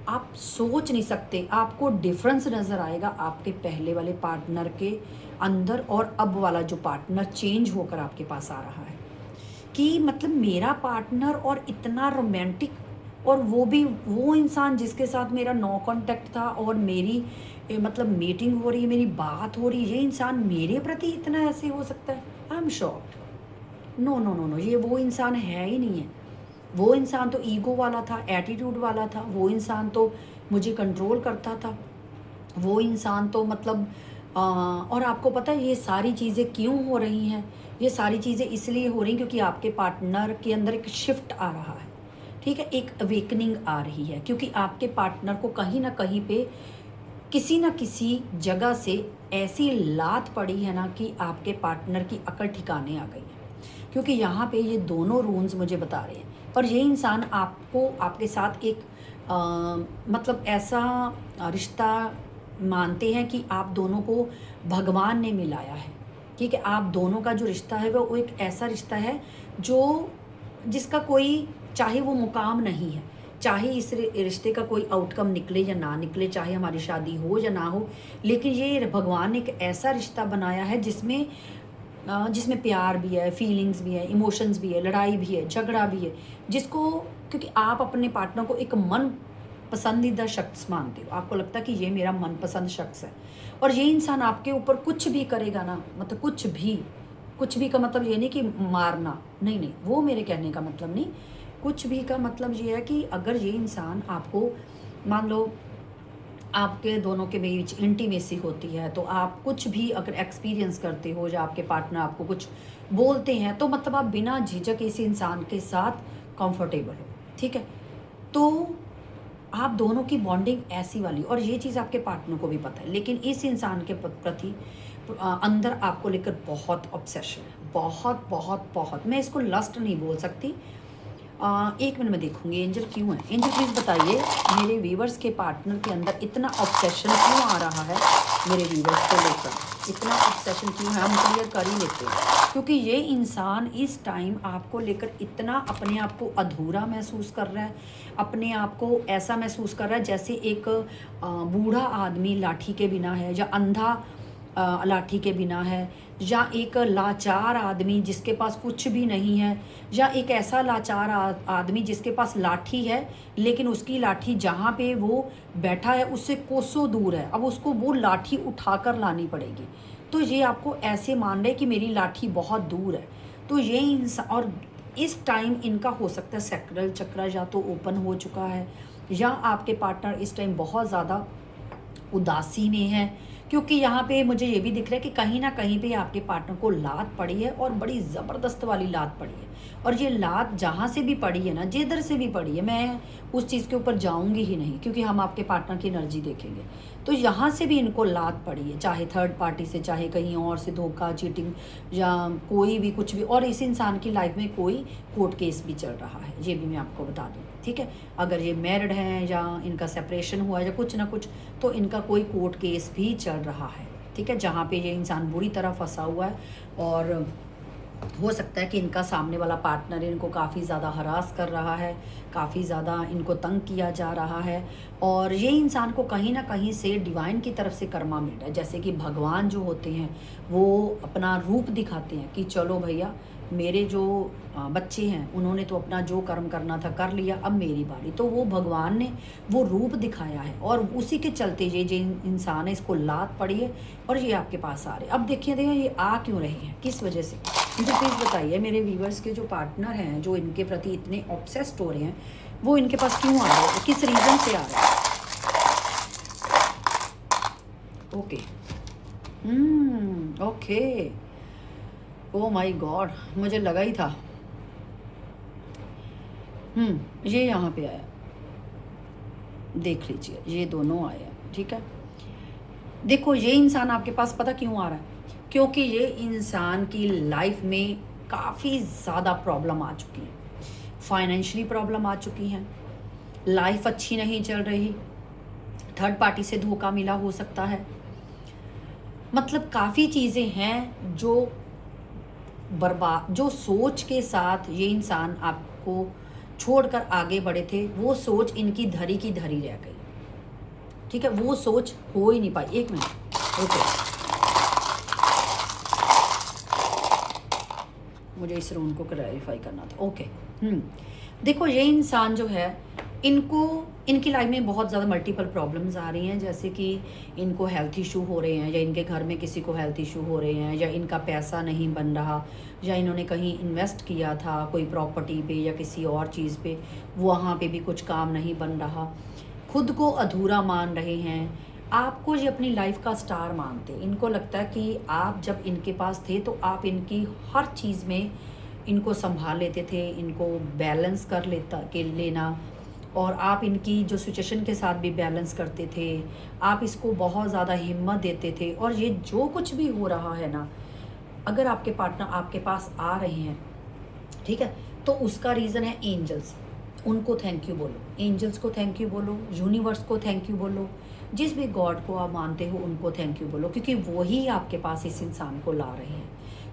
आप सोच नहीं सकते। आपको डिफरेंस नज़र आएगा आपके पहले वाले पार्टनर के अंदर और अब वाला जो पार्टनर चेंज होकर आपके पास आ रहा है, कि मतलब मेरा पार्टनर और इतना रोमांटिक, और वो भी वो इंसान जिसके साथ मेरा नो कांटेक्ट था और मेरी मतलब मीटिंग हो रही है, मेरी बात हो रही है, ये इंसान मेरे प्रति इतना ऐसे हो सकता है। I am shocked. No no no no, ये वो इंसान है ही नहीं है। वो इंसान तो ईगो वाला था, एटीट्यूड वाला था, वो इंसान तो मुझे कंट्रोल करता था, वो इंसान तो मतलब और आपको पता है ये सारी चीज़ें क्यों हो रही हैं? ये सारी चीज़ें इसलिए हो रही हैं क्योंकि आपके पार्टनर के अंदर एक शिफ्ट आ रहा है, ठीक है? एक अवेकनिंग आ रही है, क्योंकि आपके पार्टनर को कहीं न कहीं पे किसी न किसी जगह से ऐसी लात पड़ी है ना कि आपके पार्टनर की अकल ठिकाने आ गई है। क्योंकि यहाँ पे ये दोनों रूल्स मुझे बता रहे हैं, और ये इंसान आपको आपके साथ एक अ, मतलब ऐसा रिश्ता मानते हैं कि आप दोनों को भगवान ने मिलाया है, ठीक है? आप दोनों का जो रिश्ता है वो एक ऐसा रिश्ता है जो जिसका कोई, चाहे वो मुकाम नहीं है, चाहे इस रिश्ते का कोई आउटकम निकले या ना निकले, चाहे हमारी शादी हो या ना हो, लेकिन ये भगवान ने एक ऐसा रिश्ता बनाया है जिसमें जिसमें प्यार भी है, फीलिंग्स भी है, इमोशंस भी है, लड़ाई भी है, झगड़ा भी है, जिसको, क्योंकि आप अपने पार्टनर को एक मन पसंदीदा शख्स मानते हो, आपको लगता है कि ये मेरा मनपसंद शख्स है, और ये इंसान आपके ऊपर कुछ भी करेगा ना, मतलब कुछ भी का मतलब ये नहीं कि मारना, नहीं नहीं, वो मेरे कहने का मतलब नहीं। कुछ भी का मतलब ये है कि अगर ये इंसान आपको, मान लो आपके दोनों के बीच इंटीमेसी होती है, तो आप कुछ भी अगर एक्सपीरियंस करते हो, या आपके पार्टनर आपको कुछ बोलते हैं, तो मतलब आप बिना झिझक इस इंसान के साथ कंफर्टेबल हो, ठीक है? तो आप दोनों की बॉन्डिंग ऐसी वाली, और ये चीज़ आपके पार्टनर को भी पता है, लेकिन इस इंसान के प्रति अंदर आपको लेकर बहुत ऑब्सेशन है, बहुत बहुत बहुत। मैं इसको लस्ट नहीं बोल सकती। 1 मिनट में देखूंगी एंजल क्यों है। एंजल प्लीज़ बताइए मेरे व्यूवर्स के पार्टनर के अंदर इतना ऑब्सेशन क्यों आ रहा है, मेरे व्यूवर्स को लेकर इतना ऑब्सेशन क्यों है? हम क्लियर कर ही लेते हैं, क्योंकि ये इंसान इस टाइम आपको लेकर इतना अपने आप को अधूरा महसूस कर रहा है, अपने आप को ऐसा महसूस कर रहा है जैसे एक बूढ़ा आदमी लाठी के बिना है, या अंधा लाठी के बिना है, या एक लाचार आदमी जिसके पास कुछ भी नहीं है, या एक ऐसा लाचार आदमी जिसके पास लाठी है लेकिन उसकी लाठी जहाँ पे वो बैठा है उससे कोसों दूर है, अब उसको वो लाठी उठाकर लानी पड़ेगी। तो ये आपको ऐसे मान रहे कि मेरी लाठी बहुत दूर है। तो ये इंसान, और इस टाइम इनका हो सकता है सैक्रल चक्र या तो ओपन हो चुका है, या आपके पार्टनर इस टाइम बहुत ज़्यादा उदासी में है, क्योंकि यहाँ पे मुझे ये भी दिख रहा है कि कहीं ना कहीं पे आपके पार्टनर को लात पड़ी है, और बड़ी ज़बरदस्त वाली लात पड़ी है। और ये लात जहाँ से भी पड़ी है ना, जिधर से भी पड़ी है, मैं उस चीज़ के ऊपर जाऊँगी ही नहीं, क्योंकि हम आपके पार्टनर की एनर्जी देखेंगे। तो यहाँ से भी इनको लात पड़ी है, चाहे थर्ड पार्टी से, चाहे कहीं और से धोखा, चीटिंग, या कोई भी कुछ भी। और इस इंसान की लाइफ में कोई कोर्ट केस भी चल रहा है, ये भी मैं आपको बता दूँ, ठीक है? अगर ये मैरिड हैं या इनका सेपरेशन हुआ है या कुछ ना कुछ, तो इनका कोई कोर्ट केस भी चल रहा है, ठीक है? जहाँ पे ये इंसान बुरी तरह फंसा हुआ है, और हो सकता है कि इनका सामने वाला पार्टनर इनको काफ़ी ज़्यादा हरास कर रहा है, काफ़ी ज़्यादा इनको तंग किया जा रहा है, और ये इंसान को कहीं ना कहीं से डिवाइन की तरफ से कर्मा मिल रहा है। जैसे कि भगवान जो होते हैं वो अपना रूप दिखाते हैं कि चलो भैया मेरे जो बच्चे हैं उन्होंने तो अपना जो कर्म करना था कर लिया, अब मेरी बारी। तो वो भगवान ने वो रूप दिखाया है और उसी के चलते ये जो इंसान है इसको लात पड़ी है और ये आपके पास आ रहे हैं। अब देखिए ये आ क्यों रहे हैं, किस वजह से, मुझे प्लीज़ बताइए। मेरे व्यूवर्स के जो पार्टनर हैं जो इनके प्रति इतने ऑब्सेस्ड हो रहे हैं, वो इनके पास क्यों आ रहे हैं, किस रीज़न से आ रहे हैं? Okay, okay, oh my God, मुझे लगा ही था। ये यहाँ पे आया, देख लीजिए, ये दोनों आए हैं, ठीक है। देखो ये इंसान आपके पास पता क्यों आ रहा है, क्योंकि ये इंसान की लाइफ में काफ़ी ज़्यादा प्रॉब्लम आ चुकी है, फाइनेंशियली प्रॉब्लम आ चुकी हैं, लाइफ अच्छी नहीं चल रही, थर्ड पार्टी से धोखा मिला हो सकता है, मतलब काफ़ी चीज़ें हैं जो बर्बाद, जो सोच के साथ ये इंसान आपको छोड़कर आगे बढ़े थे, वो सोच इनकी धरी की धरी रह गई, ठीक है, वो सोच हो ही नहीं पाई। एक मिनट, ओके, मुझे इस रूम को क्लैरिफाई करना था। ओके, देखो ये इंसान जो है, इनको इनकी लाइफ में बहुत ज़्यादा मल्टीपल प्रॉब्लम्स आ रही हैं, जैसे कि इनको हेल्थ इशू हो रहे हैं, या इनके घर में किसी को हेल्थ इशू हो रहे हैं, या इनका पैसा नहीं बन रहा, या इन्होंने कहीं इन्वेस्ट किया था कोई प्रॉपर्टी पे या किसी और चीज़ पे, वहाँ पे भी कुछ काम नहीं बन रहा, खुद को अधूरा मान रहे हैं, आपको ये अपनी लाइफ का स्टार मानते। इनको लगता है कि आप जब इनके पास थे तो आप इनकी हर चीज़ में इनको संभाल लेते थे, इनको बैलेंस कर लेना, और आप इनकी जो सिचुएशन के साथ भी बैलेंस करते थे, आप इसको बहुत ज़्यादा हिम्मत देते थे। और ये जो कुछ भी हो रहा है ना, अगर आपके पार्टनर आपके पास आ रहे हैं, ठीक है, तो उसका रीज़न है एंजल्स। उनको थैंक यू बोलो, एंजल्स को थैंक यू बोलो, यूनिवर्स को थैंक यू बोलो, जिस भी गॉड को आप मानते हो उनको थैंक यू बोलो, क्योंकि वही आपके पास इस इंसान को ला रहे हैं।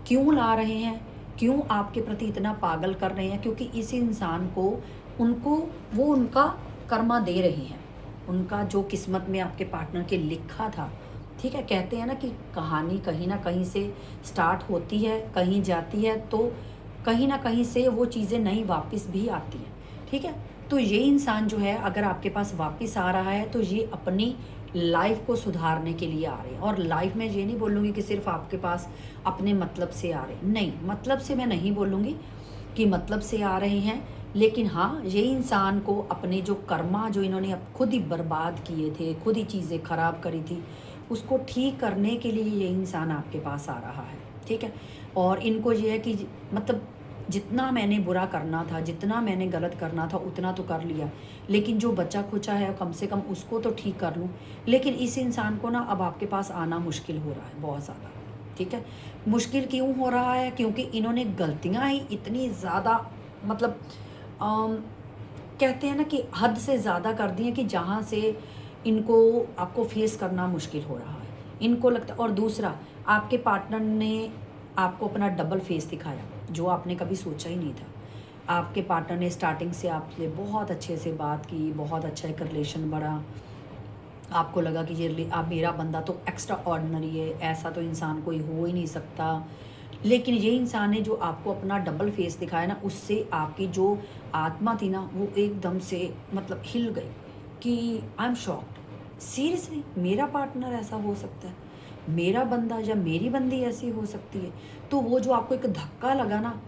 क्यों ला रहे हैं, क्यों आपके प्रति इतना पागल कर रहे हैं, क्योंकि इस इंसान को वो उनका कर्मा दे रहे हैं, उनका जो किस्मत में आपके पार्टनर के लिखा था, ठीक है। कहते हैं ना कि कहानी कहीं ना कहीं से स्टार्ट होती है, कहीं जाती है, तो कहीं ना कहीं से वो चीज़ें नई वापस भी आती हैं, ठीक है। तो ये इंसान जो है अगर आपके पास वापस आ रहा है तो ये अपनी लाइफ को सुधारने के लिए आ रहे हैं। और लाइफ में ये नहीं बोलूँगी कि सिर्फ आपके पास अपने मतलब से आ रहे हैं, नहीं, मतलब से मैं नहीं बोलूँगी कि मतलब से आ रहे हैं, लेकिन हाँ, ये इंसान को अपने जो कर्मा जो इन्होंने अब खुद ही बर्बाद किए थे, खुद ही चीज़ें ख़राब करी थी, उसको ठीक करने के लिए ये इंसान आपके पास आ रहा है, ठीक है। और इनको ये है कि मतलब जितना मैंने बुरा करना था, जितना मैंने गलत करना था, उतना तो कर लिया, लेकिन जो बचा खुचा है कम से कम उसको तो ठीक कर लूँ। लेकिन इस इंसान को ना अब आपके पास आना मुश्किल हो रहा है, बहुत ज़्यादा, ठीक है। मुश्किल क्यों हो रहा है, क्योंकि इन्होंने गलतियाँ ही इतनी ज़्यादा, मतलब कहते हैं ना कि हद से ज़्यादा कर दी हैं कि जहाँ से इनको आपको फेस करना मुश्किल हो रहा है, इनको लगता। और दूसरा, आपके पार्टनर ने आपको अपना डबल फेस दिखाया, जो आपने कभी सोचा ही नहीं था। आपके पार्टनर ने स्टार्टिंग से आपसे बहुत अच्छे से बात की, बहुत अच्छा एक रिलेशन बढ़ा, आपको लगा कि ये आप मेरा बंदा तो एक्स्ट्रा ऑर्डिनरी है, ऐसा तो इंसान कोई हो ही नहीं सकता। लेकिन ये इंसान ने जो आपको अपना डबल फेस दिखाया ना, उससे आपकी जो आत्मा थी ना, वो एकदम से मतलब हिल गई कि आई एम शॉक्ड, सीरियसली मेरा पार्टनर ऐसा हो सकता है, मेरा बंदा या मेरी बंदी ऐसी हो सकती है। तो वो जो आपको एक धक्का लगा ना,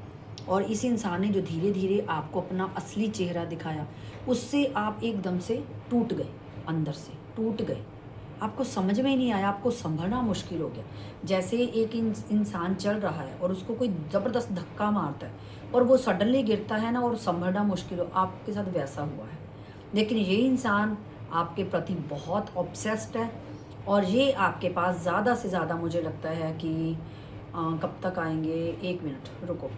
और इस इंसान ने जो धीरे धीरे आपको अपना असली चेहरा दिखाया, उससे आप एकदम से टूट गए, अंदर से टूट गए, आपको समझ में ही नहीं आया, आपको संभलना मुश्किल हो गया। जैसे एक इंसान चल रहा है और उसको कोई ज़बरदस्त धक्का मारता है और वो सडनली गिरता है ना, और संभलना मुश्किल हो, आपके साथ वैसा हुआ है। लेकिन ये इंसान आपके प्रति बहुत ऑब्सेस्ड है, और ये आपके पास ज़्यादा से ज़्यादा मुझे लगता है कि कब तक आएंगे, एक मिनट रुको,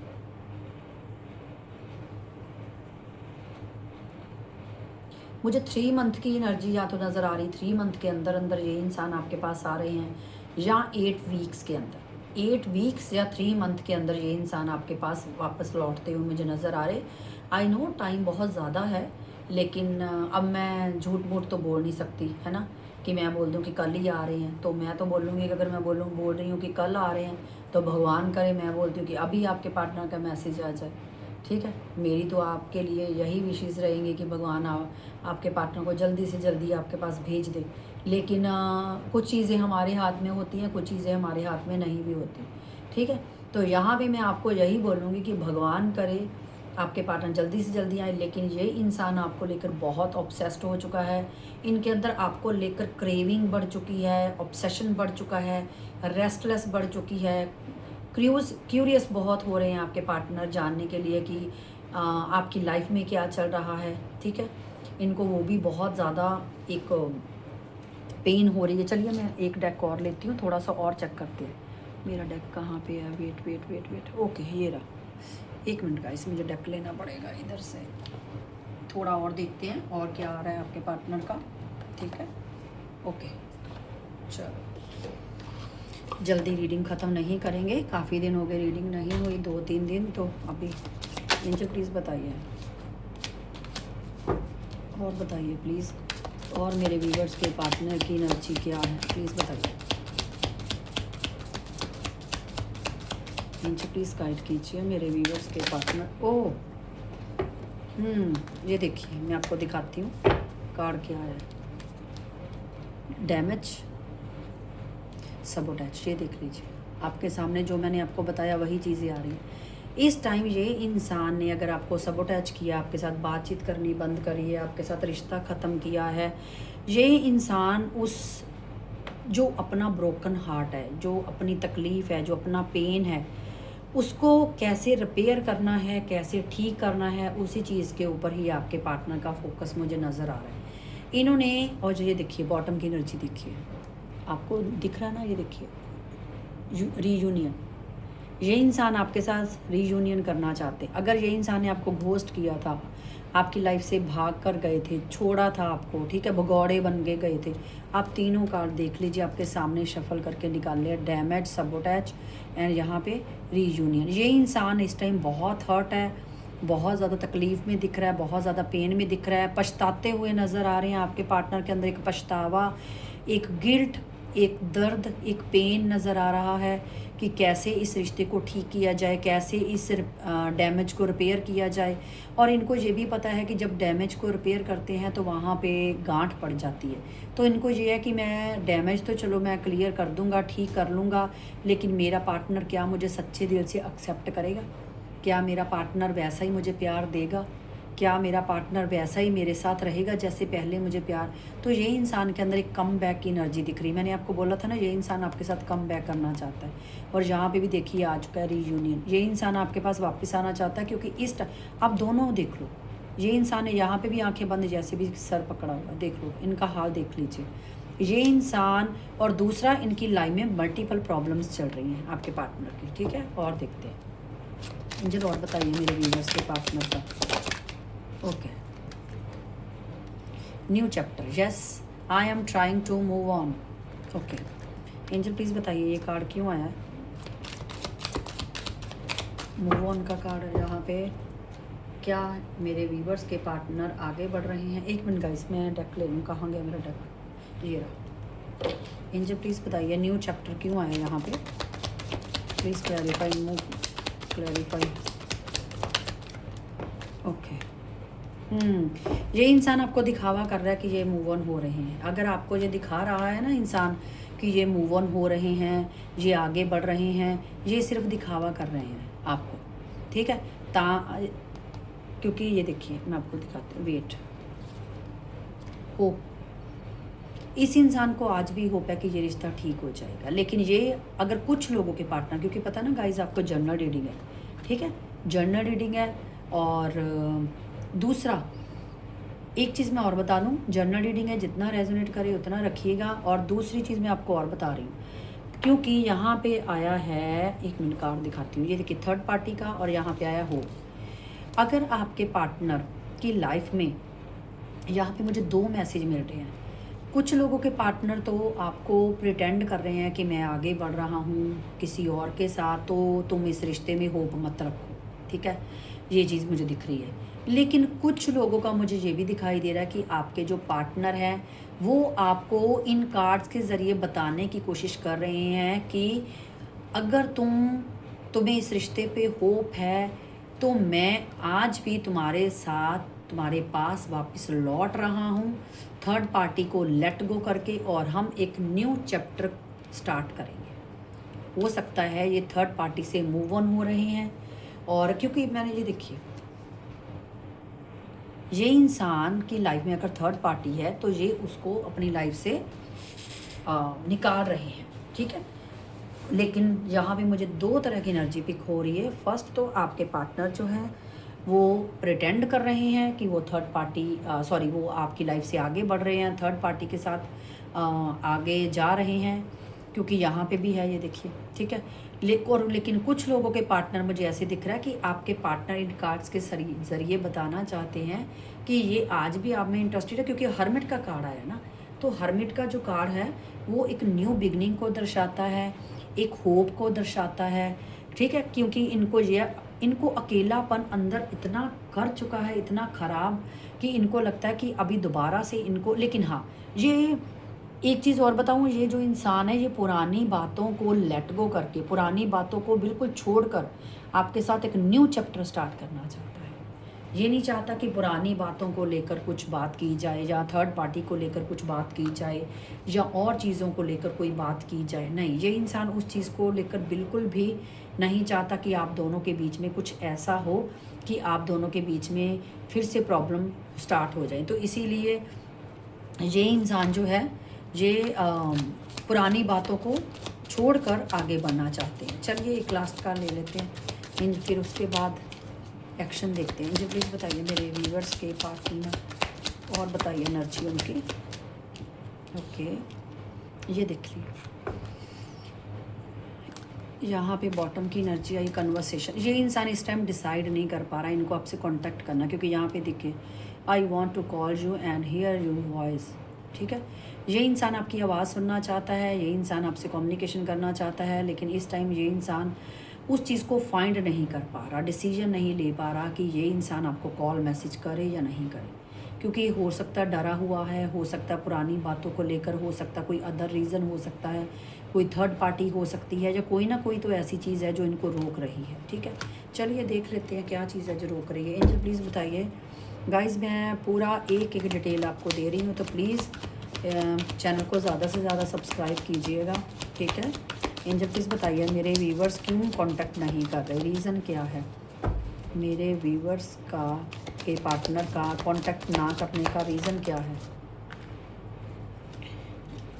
मुझे 3 मंथ की एनर्जी या तो नज़र आ रही, 3 मंथ के अंदर अंदर ये इंसान आपके पास आ रहे हैं, या 8 वीक्स के अंदर, 8 वीक्स या 3 मंथ के अंदर ये इंसान आपके पास वापस लौटते हुए मुझे नज़र आ रहे। आई नो टाइम बहुत ज़्यादा है, लेकिन अब मैं झूठ मूठ तो बोल नहीं सकती, है ना, कि मैं बोल दूं कि कल ही आ रहे हैं। तो मैं तो बोलूँगी कि अगर मैं बोल रही हूँ कि कल आ रहे हैं, तो भगवान करे, मैं बोलती हूँ कि अभी आपके पार्टनर का मैसेज आ जाए, ठीक है। मेरी तो आपके लिए यही विशेष रहेंगी कि भगवान आपके पार्टनर को जल्दी से जल्दी आपके पास भेज दे। लेकिन कुछ चीज़ें हमारे हाथ में होती हैं, कुछ चीज़ें हमारे हाथ में नहीं भी होती, ठीक है। तो यहाँ भी मैं आपको यही बोलूँगी कि भगवान करे आपके पार्टनर जल्दी से जल्दी आए। लेकिन ये इंसान आपको लेकर बहुत ऑब्सेस्ड हो चुका है, इनके अंदर आपको लेकर क्रेविंग बढ़ चुकी है, ऑब्सेशन बढ़ चुका है, रेस्टलेस बढ़ चुकी है, क्यूरियस बहुत हो रहे हैं आपके पार्टनर जानने के लिए कि आपकी लाइफ में क्या चल रहा है, ठीक है। इनको वो भी बहुत ज़्यादा एक पेन हो रही है। चलिए मैं एक डेक और लेती हूँ, थोड़ा सा और चेक करते हैं। मेरा डेक कहाँ पे है? Wait wait wait wait, okay ये रहा। एक मिनट का इसमें मुझे डेक लेना पड़ेगा इधर से। थोड़ा और देखते हैं और क्या आ रहा है आपके पार्टनर का, ठीक है। ओके चलो, जल्दी रीडिंग ख़त्म नहीं करेंगे, काफ़ी दिन हो गए रीडिंग नहीं हुई, 2-3 दिन। तो अभी एंजल प्लीज़ बताइए, और बताइए प्लीज़, और मेरे व्यूअर्स के पार्टनर की एनर्जी क्या है प्लीज़ बताइए। एंजल प्लीज़ गाइड कीजिए मेरे व्यूअर्स के पार्टनर। ओह ये देखिए मैं आपको दिखाती हूँ कार्ड क्या है। डैमेज, सबोटेज, ये देख लीजिए आपके सामने जो मैंने आपको बताया वही चीज़ें आ रही हैं। इस टाइम ये इंसान ने अगर आपको सबोटेज किया, आपके साथ बातचीत करनी बंद करी है, आपके साथ रिश्ता ख़त्म किया है, ये इंसान उस जो अपना ब्रोकन हार्ट है, जो अपनी तकलीफ़ है, जो अपना पेन है, उसको कैसे रिपेयर करना है, कैसे ठीक करना है, उसी चीज़ के ऊपर ही आपके पार्टनर का फोकस मुझे नज़र आ रहा है इन्होंने। और ये देखिए बॉटम की एनर्जी देखिए, आपको दिख रहा है ना, ये देखिए रीयूनियन। ये इंसान आपके साथ रीयूनियन करना चाहते। अगर ये इंसान ने आपको घोस्ट किया था, आपकी लाइफ से भाग कर गए थे, छोड़ा था आपको, ठीक है, भगौड़े बन के गए थे, आप तीनों कार्ड देख लीजिए आपके सामने शफल करके निकाल लिया। डैमेज, सबोटेज एंड यहाँ पे रीयूनियन। ये इंसान इस टाइम बहुत हर्ट है, बहुत ज़्यादा तकलीफ़ में दिख रहा है, बहुत ज़्यादा पेन में दिख रहा है, पछताते हुए नज़र आ रहे हैं। आपके पार्टनर के अंदर एक पछतावा, एक गिल्ट, एक दर्द, एक पेन नज़र आ रहा है कि कैसे इस रिश्ते को ठीक किया जाए, कैसे इस डैमेज को रिपेयर किया जाए। और इनको ये भी पता है कि जब डैमेज को रिपेयर करते हैं तो वहाँ पे गांठ पड़ जाती है। तो इनको ये है कि मैं डैमेज तो चलो मैं क्लियर कर दूँगा, ठीक कर लूँगा, लेकिन मेरा पार्टनर क्या मुझे सच्चे दिल से एक्सेप्ट करेगा? क्या मेरा पार्टनर वैसा ही मुझे प्यार देगा? क्या मेरा पार्टनर वैसा ही मेरे साथ रहेगा जैसे पहले मुझे प्यार? तो ये इंसान के अंदर एक कम बैक की एनर्जी दिख रही है। मैंने आपको बोला था ना, ये इंसान आपके साथ कम बैक करना चाहता है। और यहाँ पे भी देखिए आ चुका है रीयूनियन। ये इंसान आपके पास वापस आना चाहता है क्योंकि आप दोनों देख लो, ये इंसान है यहाँ पे भी आंखें बंद जैसे भी सर पकड़ा हुआ, देख लो इनका हाल देख लीजिए। ये इंसान और दूसरा, इनकी लाइफ में मल्टीपल प्रॉब्लम्स चल रही हैं आपके पार्टनर की, ठीक है। और देखते हैं एंजल, और बताइए मेरे व्यूअर्स के पार्टनर का। Okay, new chapter, yes I am trying to move on. Okay Angel please बताइए ये कार्ड क्यों आया है? मूव ऑन का कार्ड है यहाँ पे। क्या मेरे व्यूवर्स के पार्टनर आगे बढ़ रहे हैं? एक मिनट गाइस, मैं डेक ले लूँ। कहाँ गया मेरा डेक? ये रहा। एंजल प्लीज़ बताइए न्यू चैप्टर क्यों आया यहाँ पे? Please clarify, move clarify. Okay, ये इंसान आपको दिखावा कर रहा है कि ये मूव ऑन हो रहे हैं। अगर आपको ये दिखा रहा है ना इंसान कि ये मूव ऑन हो रहे हैं, ये आगे बढ़ रहे हैं, ये सिर्फ दिखावा कर रहे हैं आपको, ठीक है। क्योंकि ये देखिए मैं आपको दिखाती हूँ, वेट, होप, इस इंसान को आज भी होप है कि ये रिश्ता ठीक हो जाएगा। लेकिन ये अगर कुछ लोगों के पार्टनर, क्योंकि पता ना गाइज आपको जर्नल रीडिंग है, ठीक है, जर्नल रीडिंग है। और दूसरा एक चीज़ मैं और बता दूं, जर्नल रीडिंग है, जितना रेजोनेट करे उतना रखिएगा। और दूसरी चीज़ मैं आपको और बता रही हूँ, क्योंकि यहाँ पे आया है, एक मिनट कार्ड दिखाती हूँ, ये देखिए थर्ड पार्टी का, और यहाँ पे आया होप। अगर आपके पार्टनर की लाइफ में, यहाँ पे मुझे 2 मैसेज मिल रहे हैं। कुछ लोगों के पार्टनर तो आपको प्रिटेंड कर रहे हैं कि मैं आगे बढ़ रहा हूँ किसी और के साथ, तो तुम इस रिश्ते में होप मत रखो, ठीक है, ये चीज़ मुझे दिख रही है। लेकिन कुछ लोगों का मुझे ये भी दिखाई दे रहा है कि आपके जो पार्टनर हैं वो आपको इन कार्ड्स के ज़रिए बताने की कोशिश कर रहे हैं कि अगर तुम्हें इस रिश्ते पे होप है तो मैं आज भी तुम्हारे साथ तुम्हारे पास वापस लौट रहा हूँ, थर्ड पार्टी को लेट गो करके, और हम एक न्यू चैप्टर स्टार्ट करेंगे। हो सकता है ये थर्ड पार्टी से मूव ऑन हो रहे हैं, और क्योंकि मैंने ये देखिए, ये इंसान की लाइफ में अगर थर्ड पार्टी है तो ये उसको अपनी लाइफ से निकाल रहे हैं, ठीक है। लेकिन यहाँ पे मुझे दो तरह की एनर्जी पिक हो रही है। फर्स्ट तो आपके पार्टनर जो है वो प्रिटेंड कर रहे हैं कि वो थर्ड पार्टी सॉरी वो आपकी लाइफ से आगे बढ़ रहे हैं, थर्ड पार्टी के साथ आगे जा रहे हैं, क्योंकि यहाँ पे भी है ये देखिए, ठीक है। लेकिन कुछ लोगों के पार्टनर मुझे ऐसे दिख रहा है कि आपके पार्टनर इन कार्ड्स के ज़रिए बताना चाहते हैं कि ये आज भी आप में इंटरेस्टेड है, क्योंकि हर्मिट का कार्ड आया ना, तो हर्मिट का जो कार्ड है वो एक न्यू बिगनिंग को दर्शाता है, एक होप को दर्शाता है, ठीक है। क्योंकि इनको अकेलापन अंदर इतना कर चुका है, इतना ख़राब, कि इनको लगता है कि अभी दोबारा से इनको, लेकिन हाँ, ये एक चीज़ और बताऊँ, ये जो इंसान है ये पुरानी बातों को लेट गो करके, पुरानी बातों को बिल्कुल छोड़कर आपके साथ एक न्यू चैप्टर स्टार्ट करना चाहता है। ये नहीं चाहता कि पुरानी बातों को लेकर कुछ बात की जाए, या थर्ड पार्टी को लेकर कुछ बात की जाए, या और चीज़ों को लेकर कोई बात की जाए। नहीं, ये इंसान उस चीज़ को लेकर बिल्कुल भी नहीं चाहता कि आप दोनों के बीच में कुछ ऐसा हो कि आप दोनों के बीच में फिर से प्रॉब्लम स्टार्ट हो जाए। तो इसीलिए ये इंसान जो है ये पुरानी बातों को छोड़कर आगे बढ़ना चाहते हैं। चलिए एक लास्ट का ले लेते हैं, फिर उसके बाद एक्शन देखते हैं। मुझे प्लीज़ बताइए मेरे व्यूअर्स के पार्टनर, और बताइए एनर्जी उनकी। ओके, ये देखिए यहाँ पे बॉटम की एनर्जी आई, कन्वर्सेशन। ये इंसान इस टाइम डिसाइड नहीं कर पा रहा है इनको आपसे कांटेक्ट करना, क्योंकि यहाँ पे देखिए I want to call you and hear your voice, ठीक है। ये इंसान आपकी आवाज़ सुनना चाहता है, ये इंसान आपसे कम्युनिकेशन करना चाहता है, लेकिन इस टाइम ये इंसान उस चीज़ को फाइंड नहीं कर पा रहा, डिसीजन नहीं ले पा रहा कि ये इंसान आपको कॉल मैसेज करे या नहीं करे, क्योंकि हो सकता है डरा हुआ है, हो सकता है पुरानी बातों को लेकर, हो सकता है कोई अदर रीज़न हो सकता है, कोई थर्ड पार्टी हो सकती है, या कोई ना कोई तो ऐसी चीज़ है जो इनको रोक रही है, ठीक है। चलिए देख लेते हैं क्या चीज़ है जो रोक रही है। एंजल प्लीज़ बताइए। गाइज़ मैं पूरा एक एक डिटेल आपको दे रही हूँ, तो प्लीज़ चैनल को ज़्यादा से ज़्यादा सब्सक्राइब कीजिएगा, ठीक है। एंजल प्लीज़ बताइए मेरे व्यूवर्स क्यों कांटेक्ट नहीं कर रहे, रीज़न क्या है मेरे व्यूवर्स का के पार्टनर का कांटेक्ट ना करने का रीज़न क्या है।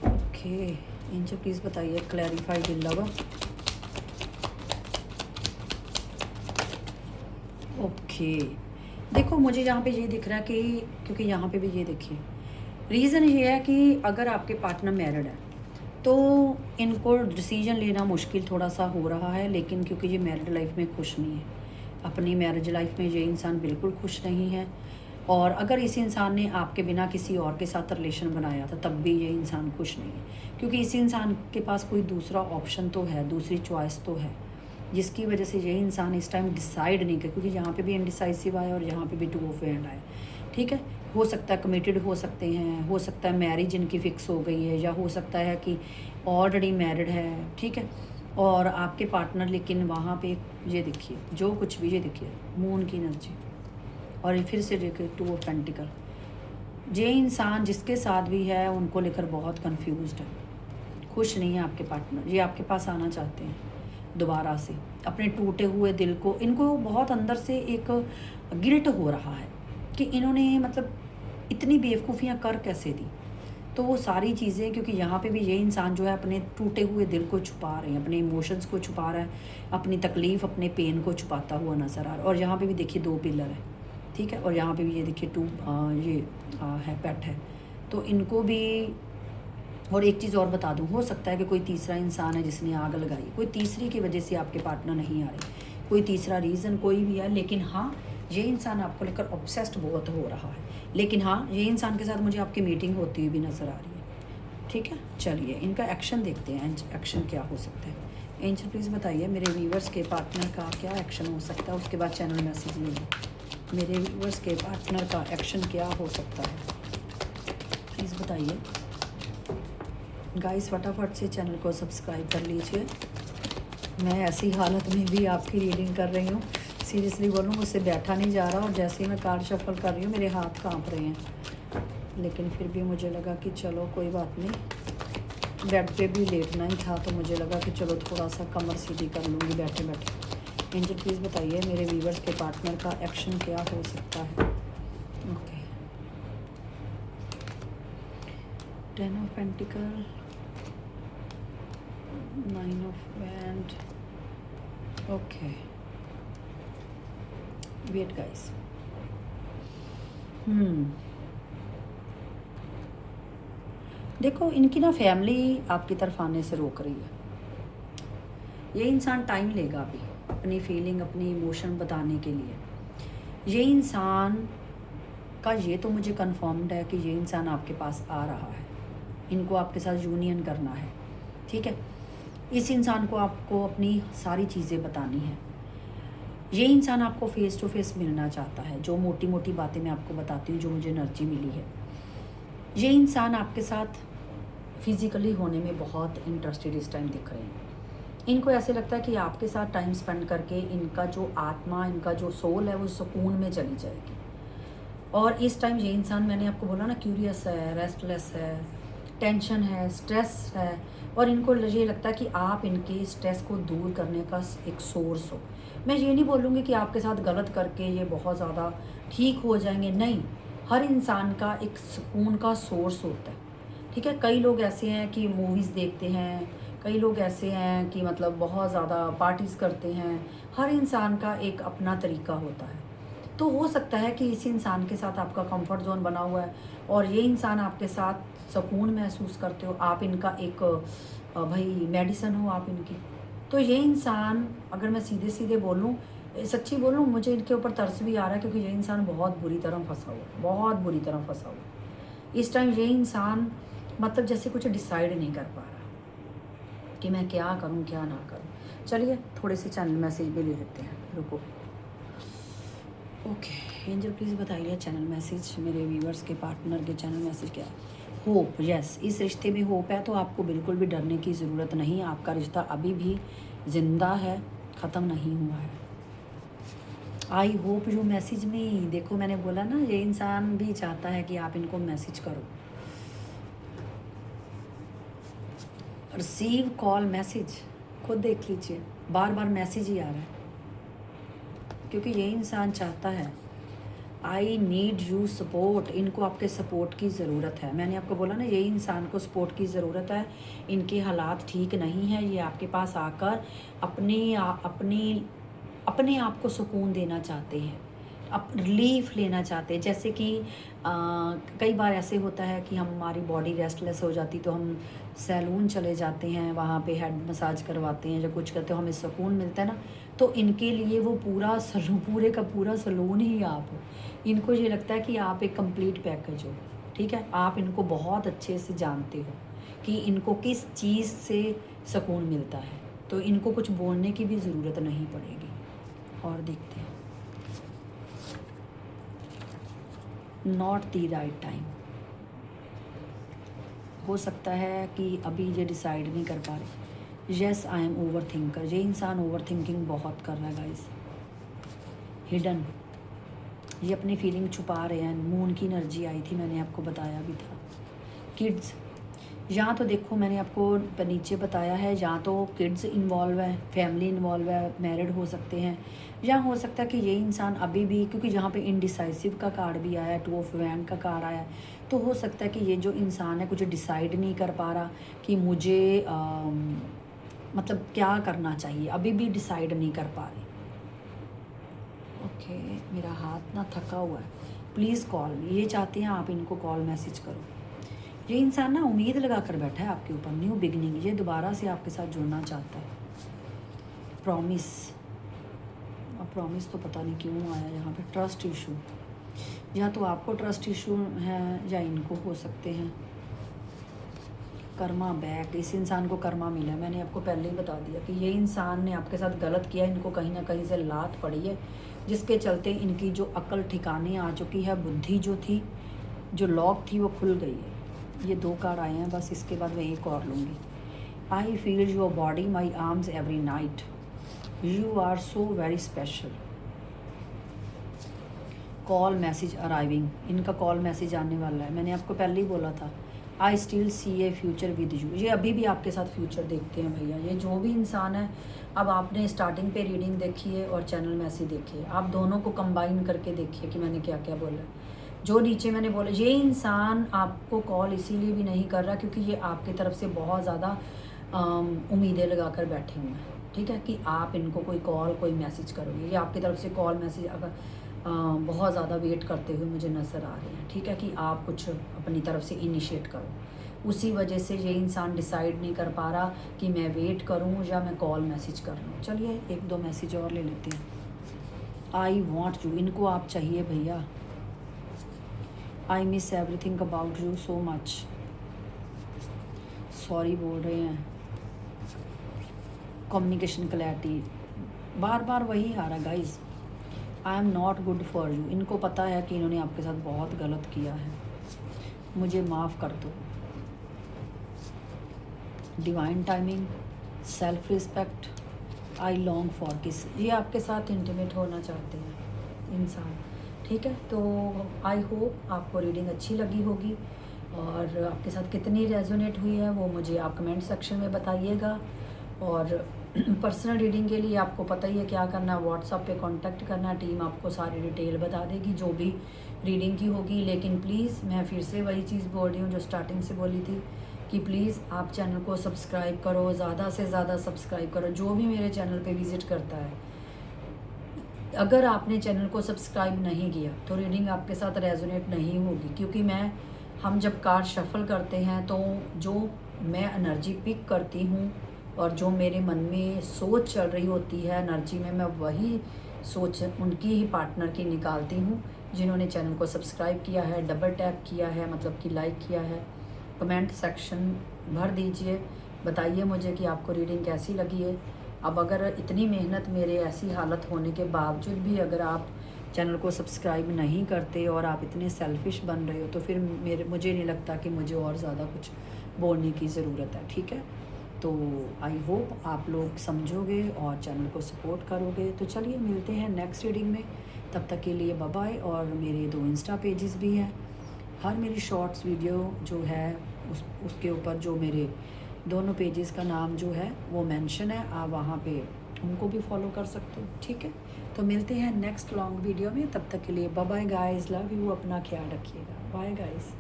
ओके एंजल प्लीज़ बताइए, क्लैरिफाई द लवर। ओके देखो मुझे यहाँ पे ये दिख रहा है कि, क्योंकि यहाँ पे भी ये देखिए रीज़न ये है कि अगर आपके पार्टनर मैरिड है तो इनको डिसीजन लेना मुश्किल थोड़ा सा हो रहा है, लेकिन क्योंकि ये मैरिड लाइफ में खुश नहीं है, अपनी मैरिज लाइफ में ये इंसान बिल्कुल खुश नहीं है। और अगर इस इंसान ने आपके बिना किसी और के साथ रिलेशन बनाया था तब भी ये इंसान खुश नहीं है, क्योंकि इस इंसान के पास कोई दूसरा ऑप्शन तो है, दूसरी चॉइस तो है, जिसकी वजह से ये इंसान इस टाइम डिसाइड नहीं कर, क्योंकि यहाँ पे भी इनडिसाइसिव आया और यहाँ पे भी 2 ऑफ हैंड आया, ठीक है। हो सकता है कमिटेड हो सकते हैं, हो सकता है मैरिज इनकी फ़िक्स हो गई है, या हो सकता है कि ऑलरेडी मैरिड है, ठीक है। और आपके पार्टनर, लेकिन वहाँ पे ये देखिए जो कुछ भी, ये देखिए मून की एनर्जी, और फिर से देखिए 2 ऑफ पेंटिकल। ये इंसान जिसके साथ भी है उनको लेकर बहुत कंफ्यूज्ड है, खुश नहीं है आपके पार्टनर। ये आपके पास आना चाहते हैं दोबारा से, अपने टूटे हुए दिल को, इनको बहुत अंदर से एक गिल्ट हो रहा है कि इन्होंने मतलब इतनी बेवकूफ़ियाँ कर कैसे दी। तो वो सारी चीज़ें, क्योंकि यहाँ पे भी ये इंसान जो है अपने टूटे हुए दिल को छुपा रहे हैं, अपने इमोशंस को छुपा रहा है, अपनी तकलीफ़, अपने पेन को छुपाता हुआ नज़र आ रहा है। और यहाँ पे भी देखिए 2 पिलर है, ठीक है। और यहाँ पे भी ये देखिए 2 है, पेट है, तो इनको भी। और एक चीज़ और बता दूँ, हो सकता है कि कोई तीसरा इंसान है जिसने आग लगाई, कोई तीसरी की वजह से आपके पार्टनर नहीं आ रहे, कोई तीसरा रीज़न कोई भी है, लेकिन हाँ ये इंसान आपको लेकर ऑब्सेस्ड बहुत हो रहा है। लेकिन हाँ ये इंसान के साथ मुझे आपकी मीटिंग होती हुई भी नज़र आ रही है, ठीक है। चलिए इनका एक्शन देखते हैं, एक्शन क्या हो सकता है। एंजल प्लीज़ बताइए मेरे व्यूवर्स के पार्टनर का क्या एक्शन हो सकता है, उसके बाद चैनल मैसेज लीजिए। मेरे व्यूवर्स के पार्टनर का एक्शन क्या हो सकता है, प्लीज़ बताइए। गाइस फटाफट से चैनल को सब्सक्राइब कर लीजिए। मैं ऐसी हालत में भी आपकी रीडिंग कर रही हूँ, सीरियसली बोलूँ मुझसे बैठा नहीं जा रहा, और जैसे ही मैं कार्ड शफल कर रही हूँ मेरे हाथ कांप रहे हैं। लेकिन फिर भी मुझे लगा कि चलो कोई बात नहीं, बेड पे भी लेटना ही था, तो मुझे लगा कि चलो थोड़ा सा कमर सीधी कर लूँगी बैठे बैठे। एंजल प्लीज़ बताइए मेरे व्यूअर्स के पार्टनर का एक्शन क्या हो सकता है। Okay, 10 of pentacle, 9 of wand. Okay, wait guys. देखो, इनकी ना फैमिली आपकी तरफ आने से रोक रही है। ये इंसान टाइम लेगा अभी अपनी फीलिंग, अपनी इमोशन बताने के लिए। ये इंसान का ये तो मुझे कन्फर्म्ड है कि ये इंसान आपके पास आ रहा है, इनको आपके साथ यूनियन करना है, ठीक है। इस इंसान को आपको अपनी सारी चीज़ें बतानी है। ये इंसान आपको फेस टू फेस मिलना चाहता है। जो मोटी मोटी बातें मैं आपको बताती हूँ, जो मुझे एनर्जी मिली है, ये इंसान आपके साथ फिज़िकली होने में बहुत इंटरेस्टेड इस टाइम दिख रहे हैं। इनको ऐसे लगता है कि आपके साथ टाइम स्पेंड करके इनका जो आत्मा, इनका जो सोल है, वो सुकून में चली जाएगी। और इस टाइम ये इंसान, मैंने आपको बोला ना, क्यूरियस है, रेस्टलेस है, टेंशन है, स्ट्रेस है, और इनको ये लगता है कि आप इनके स्ट्रेस को दूर करने का एक सोर्स हो। मैं ये नहीं बोलूँगी कि आपके साथ गलत करके ये बहुत ज़्यादा ठीक हो जाएंगे, नहीं। हर इंसान का एक सुकून का सोर्स होता है, ठीक है। कई लोग ऐसे हैं कि मूवीज़ देखते हैं, कई लोग ऐसे हैं कि मतलब बहुत ज़्यादा पार्टीज़ करते हैं। हर इंसान का एक अपना तरीका होता है। तो हो सकता है कि इस इंसान के साथ आपका कंफर्ट जोन बना हुआ है और ये इंसान आपके साथ सुकून महसूस करते हो, आप इनका एक भाई मेडिसन हो आप इनकी। तो ये इंसान, अगर मैं सीधे सीधे बोलूँ, सच्ची बोलूँ, मुझे इनके ऊपर तरस भी आ रहा है, क्योंकि ये इंसान बहुत बुरी तरह फंसा हुआ है, बहुत बुरी तरह फंसा हुआ है। इस टाइम ये इंसान मतलब जैसे कुछ डिसाइड नहीं कर पा रहा कि मैं क्या करूं क्या ना करूं। चलिए थोड़े से चैनल मैसेज भी ले लेते हैं, रुको। ओके एंजल प्लीज़ बताइए चैनल मैसेज, मेरे व्यूअर्स के पार्टनर के चैनल मैसेज क्या है। होप, यस, इस रिश्ते में होप है, तो आपको बिल्कुल भी डरने की ज़रूरत नहीं। आपका रिश्ता अभी भी ज़िंदा है, ख़त्म नहीं हुआ है। आई होप यू मैसेज में। देखो मैंने बोला ना, ये इंसान भी चाहता है कि आप इनको मैसेज करो। रिसीव कॉल मैसेज, खुद देख लीजिए, बार बार मैसेज ही आ रहा है, क्योंकि ये इंसान चाहता है आई नीड यू सपोर्ट। इनको आपके सपोर्ट की ज़रूरत है। मैंने आपको बोला ना, ये इंसान को सपोर्ट की ज़रूरत है। इनके हालात ठीक नहीं है। ये आपके पास आकर अपने आप को सुकून देना चाहते हैं, अब रिलीफ लेना चाहते हैं। जैसे कि कई बार ऐसे होता है कि हमारी बॉडी रेस्टलेस हो जाती, तो हम सैलून चले जाते हैं, वहाँ पे हेड मसाज करवाते हैं, या कुछ करते हो, हमें सुकून मिलता है ना। तो इनके लिए वो पूरे का पूरा सलून ही आप हो। इनको ये लगता है कि आप एक कंप्लीट पैकेज हो, ठीक है। आप इनको बहुत अच्छे से जानते हो कि इनको किस चीज़ से सुकून मिलता है, तो इनको कुछ बोलने की भी ज़रूरत नहीं पड़ेगी। और देखते हैं, नॉट द राइट टाइम। हो सकता है कि अभी ये डिसाइड नहीं कर पा रहे। Yes I am over thinker. ये इंसान ओवर थिंकिंग बहुत कर रहा है गाइस। हिडन, ये अपनी फीलिंग छुपा रहे हैं। मून की एनर्जी आई थी, मैंने आपको बताया भी था। किड्स, यहाँ तो देखो मैंने आपको नीचे बताया है, यहाँ तो किड्स इन्वॉल्व है, फैमिली इन्वॉल्व है, मैरिड हो सकते हैं, या हो सकता है कि ये इंसान अभी भी, क्योंकि यहाँ पे इनडिसाइसिव का कार्ड भी आया है, 2 ऑफ वैंड का कार्ड आया है, तो हो सकता है कि ये जो इंसान है कुछ डिसाइड नहीं कर पा रहा कि मुझे मतलब क्या करना चाहिए, अभी भी डिसाइड नहीं कर पा रही। ओके, मेरा हाथ ना थका हुआ है, प्लीज़ कॉल। ये चाहते हैं आप इनको कॉल मैसेज करो। ये इंसान ना उम्मीद लगा कर बैठा है आपके ऊपर, न्यू बिगनिंग। ये दोबारा से आपके साथ जुड़ना चाहता है। प्रॉमिस, अब प्रॉमिस तो पता नहीं क्यों आया यहाँ पे। ट्रस्ट इशू, या तो आपको ट्रस्ट इशू है या इनको हो सकते हैं। कर्मा बैक, इस इंसान को कर्मा मिला है। मैंने आपको पहले ही बता दिया कि ये इंसान ने आपके साथ गलत किया, इनको कहीं ना कहीं से लात पड़ी है, जिसके चलते इनकी जो अकल ठिकाने आ चुकी है, बुद्धि जो थी, जो लॉक थी, वो खुल गई है। ये 2 कार्ड आए हैं बस, इसके बाद मैं एक और लूँगी। I feel your body my arms every night, you are so very special. Call message arriving, इनका कॉल मैसेज आने वाला है, मैंने आपको पहले ही बोला था। I still see a future with you, ये अभी भी आपके साथ फ्यूचर देखते हैं भैया। ये जो भी इंसान है, अब आपने स्टार्टिंग पे रीडिंग देखी है और चैनल मैसेज देखिए, आप दोनों को कंबाइन करके देखिए कि मैंने क्या क्या बोला। जो नीचे मैंने बोला, ये इंसान आपको कॉल इसीलिए भी नहीं कर रहा क्योंकि ये आपकी तरफ से बहुत ज़्यादा उम्मीदें लगा कर बैठे हुए हैं, ठीक है, कि आप इनको कोई कॉल कोई मैसेज करोगे। ये आपकी तरफ से कॉल मैसेज अगर बहुत ज़्यादा वेट करते हुए मुझे नज़र आ रहे हैं, ठीक है, कि आप कुछ अपनी तरफ से इनिशिएट करो। उसी वजह से ये इंसान डिसाइड नहीं कर पा रहा कि मैं वेट करूं या मैं कॉल मैसेज कर लूँ। चलिए एक दो मैसेज और ले लेते हैं। आई वॉन्ट यू, इनको आप चाहिए भैया। I miss everything about you so much, sorry बोल रहे हैं। कम्युनिकेशन क्लैरिटी, बार बार वही आ रहा guys. I am not good for you, इनको पता है कि इन्होंने आपके साथ बहुत गलत किया है, मुझे माफ़ कर दो। Divine timing, self respect, I long for किस, ये आपके साथ इंटीमेट होना चाहते हैं इंसान, ठीक है। तो आई होप आपको रीडिंग अच्छी लगी होगी और आपके साथ कितनी रेजोनेट हुई है वो मुझे आप कमेंट सेक्शन में बताइएगा। और पर्सनल रीडिंग के लिए आपको पता ही है क्या करना है, व्हाट्सएप पे कांटेक्ट करना, टीम आपको सारी डिटेल बता देगी जो भी रीडिंग की होगी। लेकिन प्लीज़ मैं फिर से वही चीज़ बोल रही हूँ जो स्टार्टिंग से बोली थी कि प्लीज़ आप चैनल को सब्सक्राइब करो, ज़्यादा से ज़्यादा सब्सक्राइब करो। जो भी मेरे चैनल पे विज़िट करता है, अगर आपने चैनल को सब्सक्राइब नहीं किया तो रीडिंग आपके साथ रेजोनेट नहीं होगी, क्योंकि हम जब कार्ड शफल करते हैं तो जो मैं एनर्जी पिक करती हूँ और जो मेरे मन में सोच चल रही होती है एनर्जी में, मैं वही सोच उनकी ही पार्टनर की निकालती हूँ जिन्होंने चैनल को सब्सक्राइब किया है, डबल टैप किया है, मतलब कि लाइक किया है। कमेंट सेक्शन भर दीजिए, बताइए मुझे कि आपको रीडिंग कैसी लगी है। अब अगर इतनी मेहनत, मेरे ऐसी हालत होने के बावजूद भी अगर आप चैनल को सब्सक्राइब नहीं करते और आप इतने सेल्फिश बन रहे हो तो फिर मुझे नहीं लगता कि मुझे और ज़्यादा कुछ बोलने की ज़रूरत है, ठीक है। तो आई होप आप लोग समझोगे और चैनल को सपोर्ट करोगे। तो चलिए मिलते हैं नेक्स्ट रीडिंग में, तब तक के लिए बाय बाय। और मेरे 2 इंस्टा पेजेस भी हैं, हर मेरी शॉर्ट्स वीडियो जो है उसके ऊपर जो मेरे दोनों पेजेस का नाम जो है वो मेंशन है, आप वहाँ पे उनको भी फॉलो कर सकते हो, ठीक है। तो मिलते हैं नेक्स्ट लॉन्ग वीडियो में, तब तक के लिए bye bye guys, love you, अपना ख्याल रखिएगा, बाय गाइस।